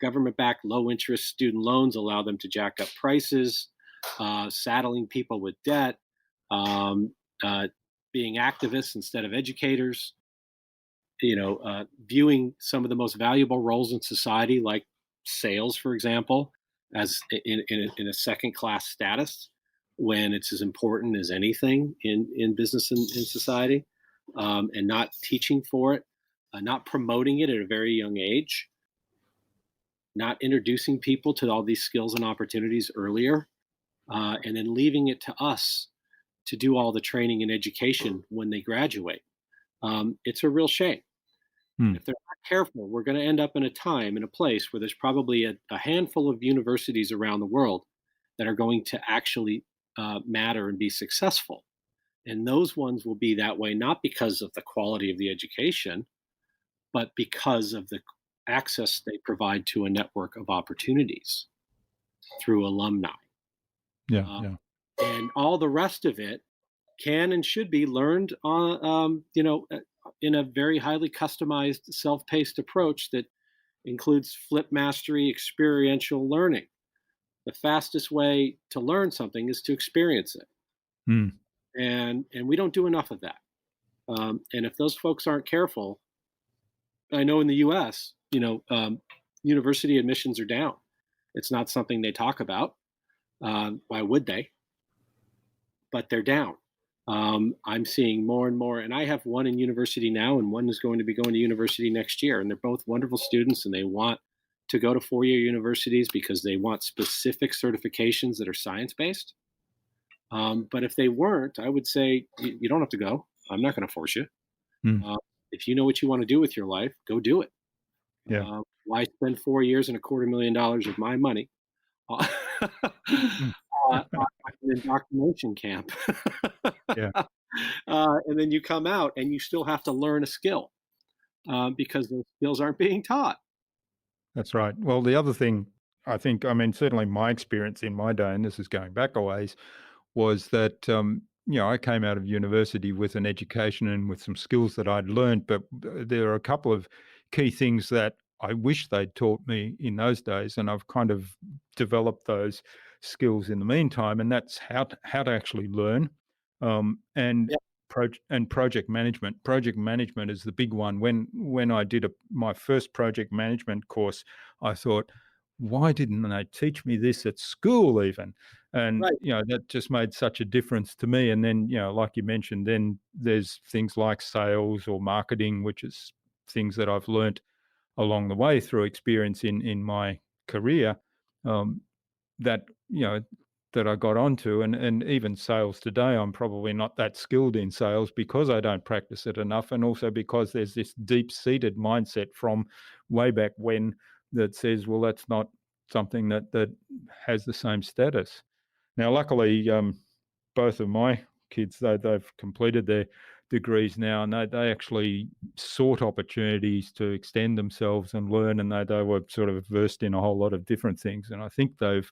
government-backed low-interest student loans allow them to jack up prices, saddling people with debt, being activists instead of educators. Viewing some of the most valuable roles in society, like sales, for example, as in a second-class status, when it's as important as anything in business and in society, and not teaching for it, not promoting it at a very young age, not introducing people to all these skills and opportunities earlier, and then leaving it to us to do all the training and education when they graduate. It's a real shame. If they're not careful, we're going to end up in a time, in a place where there's probably a handful of universities around the world that are going to actually matter and be successful. And those ones will be that way, not because of the quality of the education, but because of the access they provide to a network of opportunities through alumni. Yeah. And all the rest of it can and should be learned on, in a very highly customized, self-paced approach that includes flip mastery, experiential learning. The fastest way to learn something is to experience it. And we don't do enough of that. And if those folks aren't careful, I know in the US, university admissions are down. It's not something they talk about. Why would they? But they're down. I'm seeing more and more, and I have one in university now, and one is going to be going to university next year. And they're both wonderful students, and they want to go to four-year universities because they want specific certifications that are science-based. But if they weren't, I would say you don't have to go. I'm not going to force you. Mm. Uh, if you know what you want to do with your life, go do it. Yeah. Why spend 4 years and $250,000 of my money Mm. on an indoctrination camp? Yeah. And then you come out and you still have to learn a skill because those skills aren't being taught. That's right. Well, the other thing I think, I mean, certainly my experience in my day, and this is going back a ways, was that I came out of university with an education and with some skills that I'd learned, but there are a couple of key things that I wish they'd taught me in those days, and I've kind of developed those skills in the meantime, and that's how to actually learn, and Yeah, project management. Project management is the big one. When I did my first project management course, I thought, why didn't they teach me this at school even? And right. that just made such a difference to me. And then like you mentioned, then there's things like sales or marketing, which is things that I've learnt along the way through experience in my career, um, that that I got onto. And even sales today, I'm probably not that skilled in sales because I don't practice it enough, and also because there's this deep-seated mindset from way back when that says, well, that's not something that has the same status. Now, luckily, both of my kids, they've completed their degrees now, and they actually sought opportunities to extend themselves and learn, and they were sort of versed in a whole lot of different things. And I think they've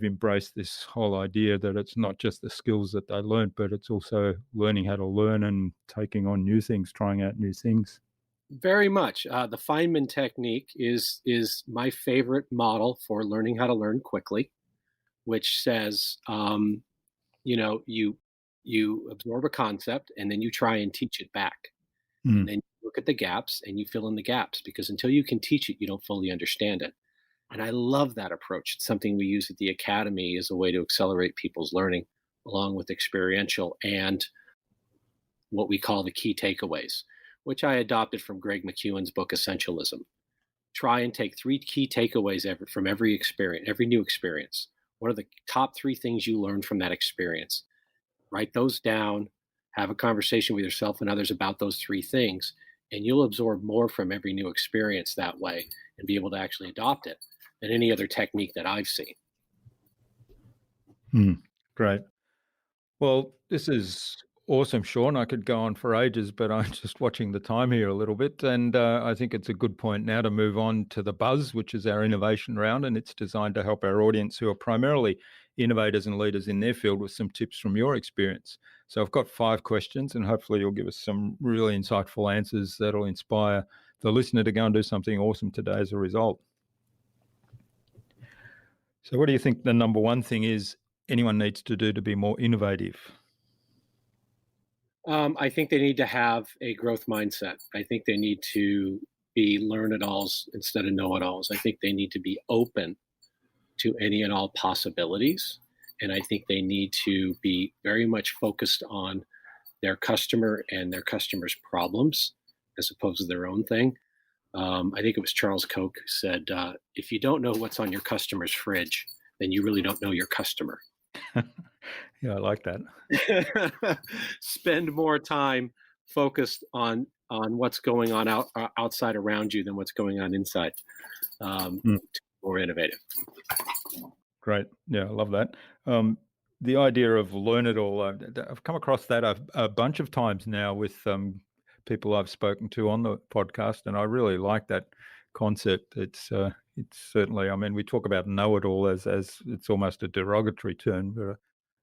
embraced this whole idea that it's not just the skills that they learned, but it's also learning how to learn and taking on new things, trying out new things. Very much. The Feynman technique is my favorite model for learning how to learn quickly, which says, you absorb a concept and then you try and teach it back, and Mm. then you look at the gaps and you fill in the gaps because until you can teach it, you don't fully understand it. And I love that approach. It's something we use at the academy as a way to accelerate people's learning, along with experiential and what we call the key takeaways, which I adopted from Greg McKeown's book Essentialism. Try and take 3 key takeaways from every experience, every new experience. What are the top 3 things you learned from that experience? Write those down, have a conversation with yourself and others about those 3 things, and you'll absorb more from every new experience that way and be able to actually adopt it than any other technique that I've seen. Mm. Great. Well, this is awesome, Sean. I could go on for ages, but I'm just watching the time here a little bit. And I think it's a good point now to move on to the Buzz, which is our innovation round. And it's designed to help our audience, who are primarily innovators and leaders in their field, with some tips from your experience. So I've got 5 questions, and hopefully you'll give us some really insightful answers that'll inspire the listener to go and do something awesome today as a result. So what do you think the number one thing is anyone needs to do to be more innovative? I think they need to have a growth mindset. I think they need to be learn-it-alls instead of know-it-alls. I think they need to be open to any and all possibilities. And I think they need to be very much focused on their customer and their customer's problems as opposed to their own thing. I think it was Charles Koch who said, if you don't know what's on your customer's fridge, then you really don't know your customer. Yeah, I like that. Spend more time focused on what's going on outside around you than what's going on inside. To be more innovative. Great. Yeah, I love that. The idea of learn it all, I've come across that a bunch of times now with people I've spoken to on the podcast, and I really like that concept. It's certainly, I mean, we talk about know it all as it's almost a derogatory term, but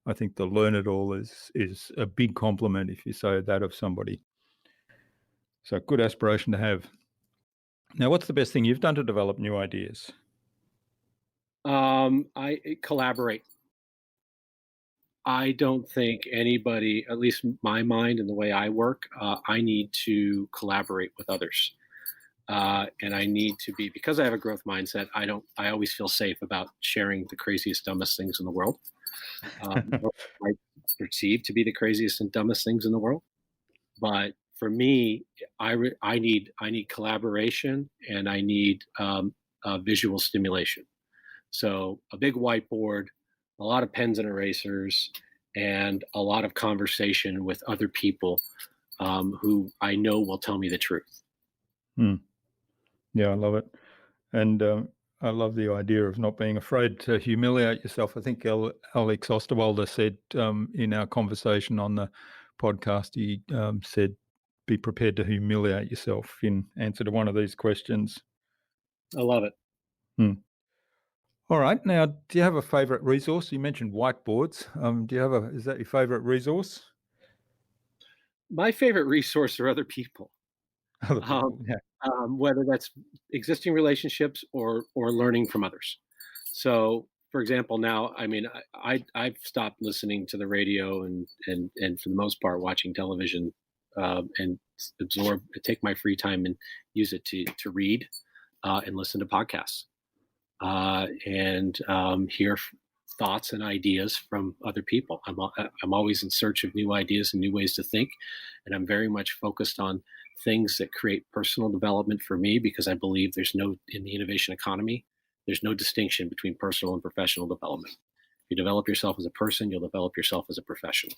I think the learn it all is a big compliment if you say that of somebody. So good aspiration to have. Now, what's the best thing you've done to develop new ideas? I collaborate. I don't think anybody, at least my mind and the way I work, I need to collaborate with others. And I need to be, because I have a growth mindset, I always feel safe about sharing the craziest, dumbest things in the world. Or I perceive to be the craziest and dumbest things in the world. But for me, I need collaboration, and I need visual stimulation. So a big whiteboard, a lot of pens and erasers, and a lot of conversation with other people who I know will tell me the truth. Hmm. Yeah, I love it. And I love the idea of not being afraid to humiliate yourself. I think Alex Osterwalder said in our conversation on the podcast, he said, be prepared to humiliate yourself in answer to one of these questions. I love it. Hmm. All right. Now, do you have a favorite resource? You mentioned whiteboards. Is that your favorite resource? My favorite resource are other people. Other um, people, yeah. Whether that's existing relationships or learning from others. So, for example, now, I mean, I've stopped listening to the radio and for the most part watching television, and take my free time and use it to read and listen to podcasts and hear thoughts and ideas from other people. I'm always in search of new ideas and new ways to think, and I'm very much focused on things that create personal development for me, because I believe in the innovation economy, there's no distinction between personal and professional development. If you develop yourself as a person, you'll develop yourself as a professional.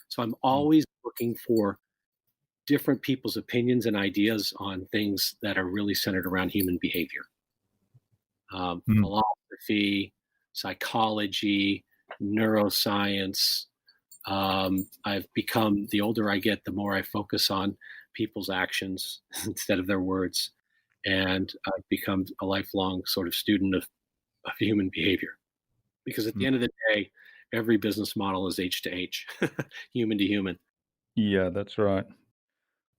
So I'm always looking for different people's opinions and ideas on things that are really centered around human behavior. Philosophy, psychology, neuroscience. I've become, the older I get, the more I focus on people's actions instead of their words. And I've become a lifelong sort of student of human behavior. Because at the end of the day, every business model is H to H, human to human. Yeah, that's right.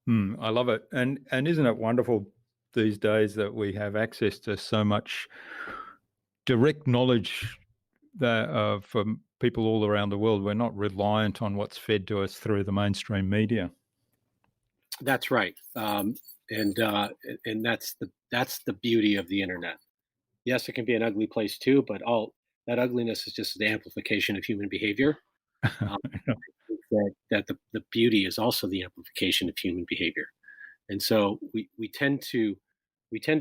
I love it. And isn't it wonderful these days that we have access to so much direct knowledge that from people all around the world? We're not reliant on what's fed to us through the mainstream media. That's right. And that's the beauty of the internet. Yes, it can be an ugly place too, but all that ugliness is just the amplification of human behavior. Um, I think that the beauty is also the amplification of human behavior, and so we tend to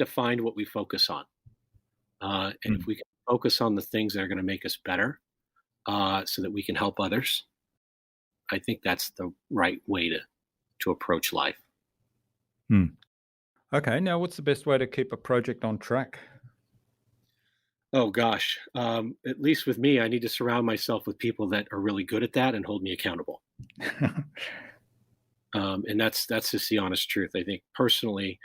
find what we focus on, and if we can focus on the things that are going to make us better, so that we can help others, I think that's the right way to approach life. Okay, now what's the best way to keep a project on track? Oh gosh, at least with me, I need to surround myself with people that are really good at that and hold me accountable. And that's just the honest truth. I think personally,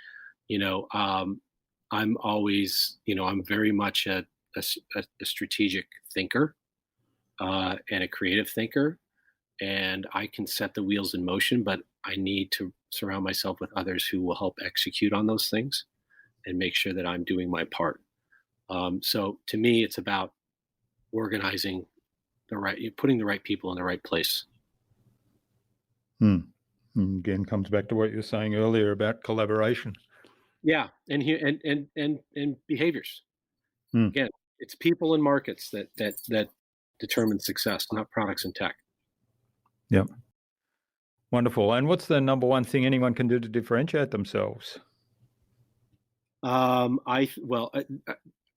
I'm always, I'm very much a strategic thinker and a creative thinker, and I can set the wheels in motion, but I need to surround myself with others who will help execute on those things and make sure that I'm doing my part. So to me, it's about organizing putting the right people in the right place. Again, comes back to what you were saying earlier about collaboration. Yeah, and behaviors. Again, it's people and markets that determine success, not products and tech. Yep. Wonderful. And what's the number one thing anyone can do to differentiate themselves?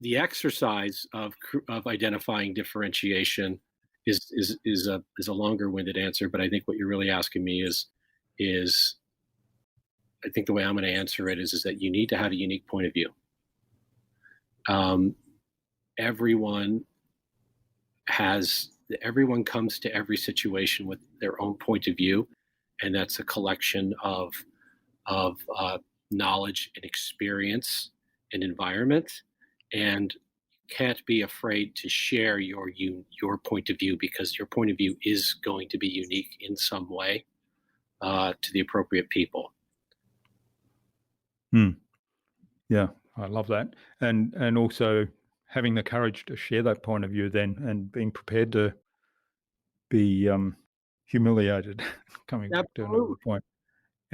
The exercise of identifying differentiation is a longer-winded answer, but I think what you're really asking me is I think the way I'm going to answer it is that you need to have a unique point of view. Everyone comes to every situation with their own point of view, and that's a collection of knowledge and experience and environment, and can't be afraid to share your point of view, because your point of view is going to be unique in some way to the appropriate people. Yeah, I love that, and also having the courage to share that point of view, then, and being prepared to be humiliated. Coming back to another point.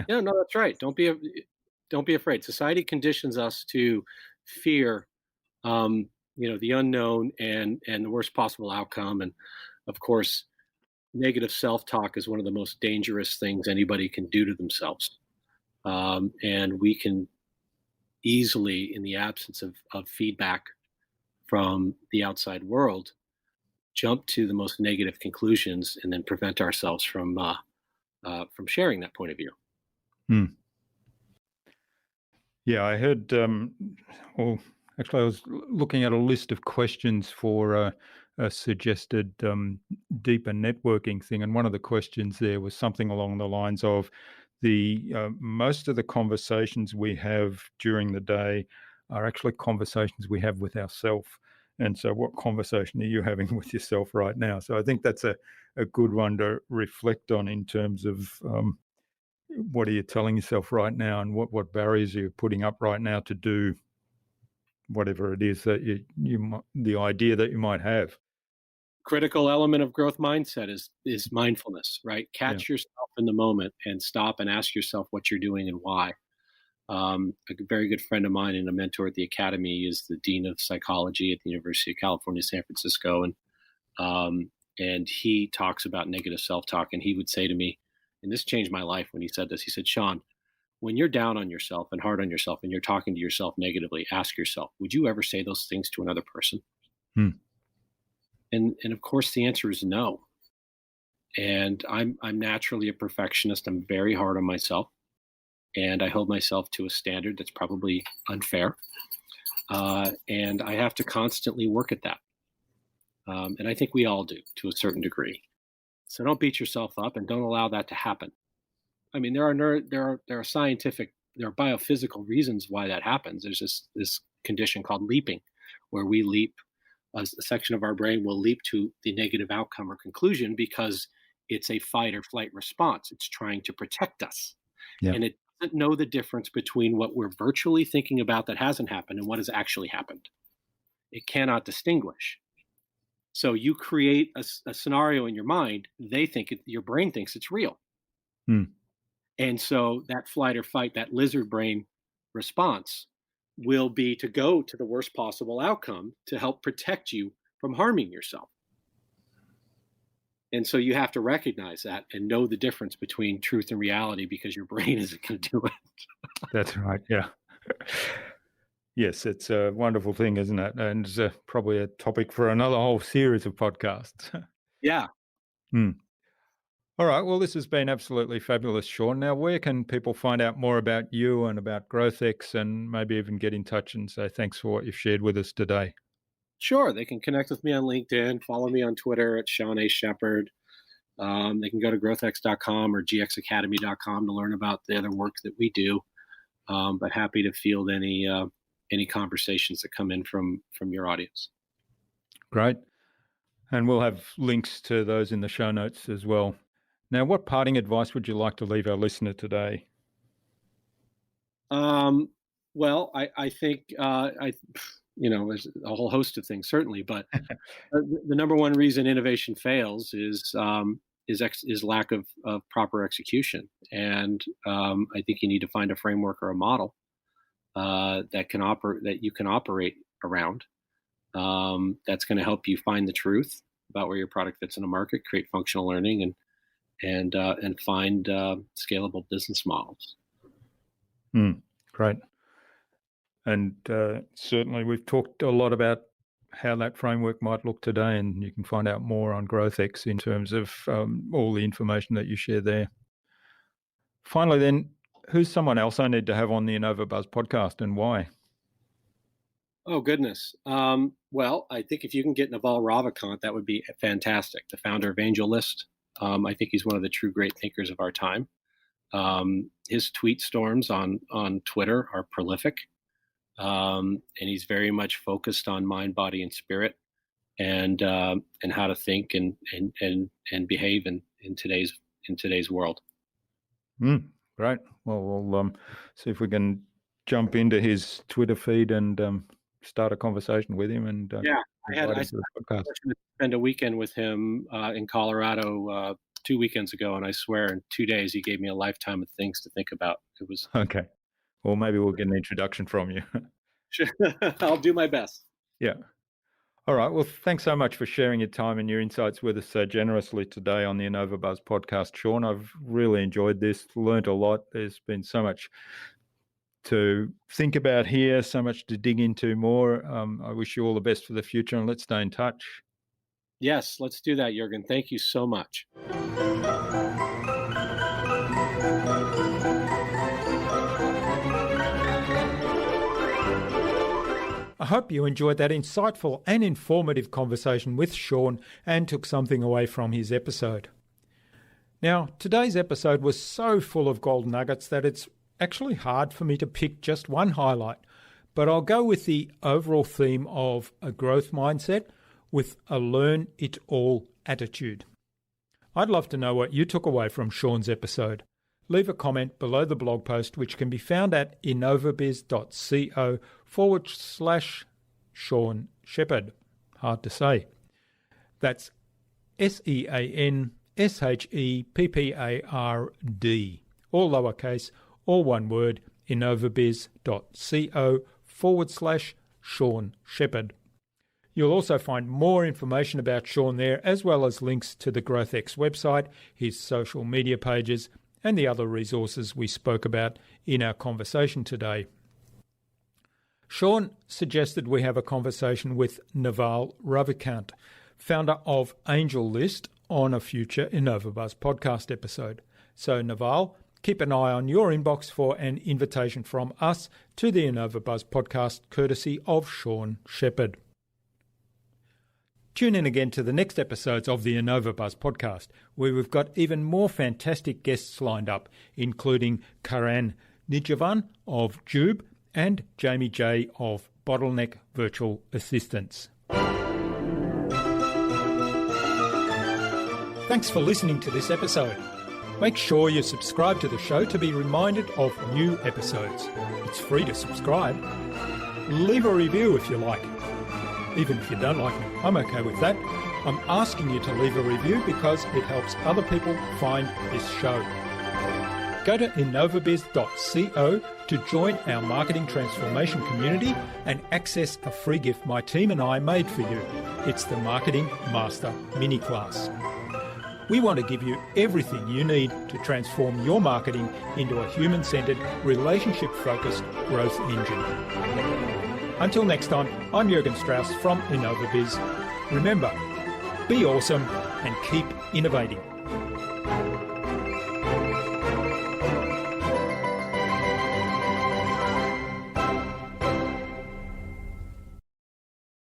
Yeah, no, that's right. Don't be afraid. Society conditions us to fear, the unknown and the worst possible outcome. And of course, negative self-talk is one of the most dangerous things anybody can do to themselves. And we can easily, in the absence of feedback from the outside world, jump to the most negative conclusions and then prevent ourselves from sharing that point of view. Hmm. Yeah, I heard, well, actually, I was looking at a list of questions for a suggested deeper networking thing. And one of the questions there was something along the lines of the most of the conversations we have during the day are actually conversations we have with ourselves. And so, what conversation are you having with yourself right now? So, I think that's a good one to reflect on in terms of what are you telling yourself right now, and what barriers are you putting up right now to do whatever it is that the idea that you might have. Critical element of growth mindset is mindfulness, right? Yeah. Catch yourself in the moment and stop and ask yourself what you're doing and why. A very good friend of mine and a mentor at the academy is the dean of psychology at the University of California, San Francisco, and he talks about negative self-talk. And he would say to me, and this changed my life when he said this. He said, "Sean, when you're down on yourself and hard on yourself, and you're talking to yourself negatively, ask yourself, would you ever say those things to another person?" Hmm. And of course, the answer is no. And I'm naturally a perfectionist. I'm very hard on myself, and I hold myself to a standard that's probably unfair. And I have to constantly work at that. And I think we all do to a certain degree. So don't beat yourself up, and don't allow that to happen. I mean, there are scientific, there are biophysical reasons why that happens. There's this condition called leaping, where we leap, a section of our brain will leap to the negative outcome or conclusion because it's a fight or flight response. It's trying to protect us. Yeah. And it doesn't know the difference between what we're virtually thinking about that hasn't happened and what has actually happened. It cannot distinguish. So you create a scenario in your mind, your brain thinks it's real. Hmm. And so that flight or fight, that lizard brain response will be to go to the worst possible outcome to help protect you from harming yourself. And so you have to recognize that and know the difference between truth and reality, because your brain isn't going to do it. That's right. Yeah. Yes, it's a wonderful thing, isn't it? And it's probably a topic for another whole series of podcasts. Yeah. Hmm. All right. Well, this has been absolutely fabulous, Sean. Now, where can people find out more about you and about GrowthX, and maybe even get in touch and say thanks for what you've shared with us today? Sure. They can connect with me on LinkedIn, follow me on Twitter at Sean A. Sheppard. They can go to growthx.com or gxacademy.com to learn about the other work that we do. But happy to field any conversations that come in from your audience. Great. And we'll have links to those in the show notes as well. Now, what parting advice would you like to leave our listener today? Well, I think there's a whole host of things certainly, but the number one reason innovation fails is lack of proper execution. And I think you need to find a framework or a model that you can operate around. That's going to help you find the truth about where your product fits in the market, create functional learning, and find scalable business models. Great. And certainly we've talked a lot about how that framework might look today, and you can find out more on GrowthX in terms of all the information that you share there. Finally, then, who's someone else I need to have on the InnovaBuzz podcast, and why? Oh, goodness. Well, I think if you can get Naval Ravikant, that would be fantastic. The founder of AngelList. I think he's one of the true great thinkers of our time. His tweet storms on Twitter are prolific. And he's very much focused on mind, body, and spirit, and how to think and behave in today's world. Great. Well, we'll see if we can jump into his Twitter feed and start a conversation with him. And Yeah, invite him to the podcast. I spent a weekend with him in Colorado 2 weekends ago, and I swear in 2 days he gave me a lifetime of things to think about. It was Okay. Well, maybe we'll get an introduction from you. I'll do my best. Yeah. All right. Well, thanks so much for sharing your time and your insights with us so generously today on the InnovaBuzz podcast, Sean. I've really enjoyed this, learned a lot. There's been so much to think about here, so much to dig into more. I wish you all the best for the future, and let's stay in touch. Yes, let's do that, Jürgen. Thank you so much. I hope you enjoyed that insightful and informative conversation with Sean and took something away from his episode. Now, today's episode was so full of gold nuggets that it's actually hard for me to pick just one highlight, but I'll go with the overall theme of a growth mindset with a learn-it-all attitude. I'd love to know what you took away from Sean's episode. Leave a comment below the blog post, which can be found at innovabiz.co/Sean Sheppard. Hard to say. That's SeanSheppard, all lowercase, all one word, innovabiz.co/Sean Sheppard. You'll also find more information about Sean there, as well as links to the GrowthX website, his social media pages, and the other resources we spoke about in our conversation today. Sean suggested we have a conversation with Naval Ravikant, founder of Angel List, on a future InnovaBuzz podcast episode. So Naval, keep an eye on your inbox for an invitation from us to the InnovaBuzz podcast, courtesy of Sean Sheppard. Tune in again to the next episodes of the InnovaBuzz podcast, where we've got even more fantastic guests lined up, including Karan Nijavan of Jube and Jamie J of Bottleneck Virtual Assistants. Thanks for listening to this episode. Make sure you subscribe to the show to be reminded of new episodes. It's free to subscribe. Leave a review if you like. Even if you don't like me, I'm okay with that. I'm asking you to leave a review because it helps other people find this show. Go to innovabiz.co to join our marketing transformation community and access a free gift my team and I made for you. It's the Marketing Master Mini Class. We want to give you everything you need to transform your marketing into a human-centered, relationship-focused growth engine. Until next time, I'm Jürgen Strauss from InnovaBiz. Remember, be awesome and keep innovating.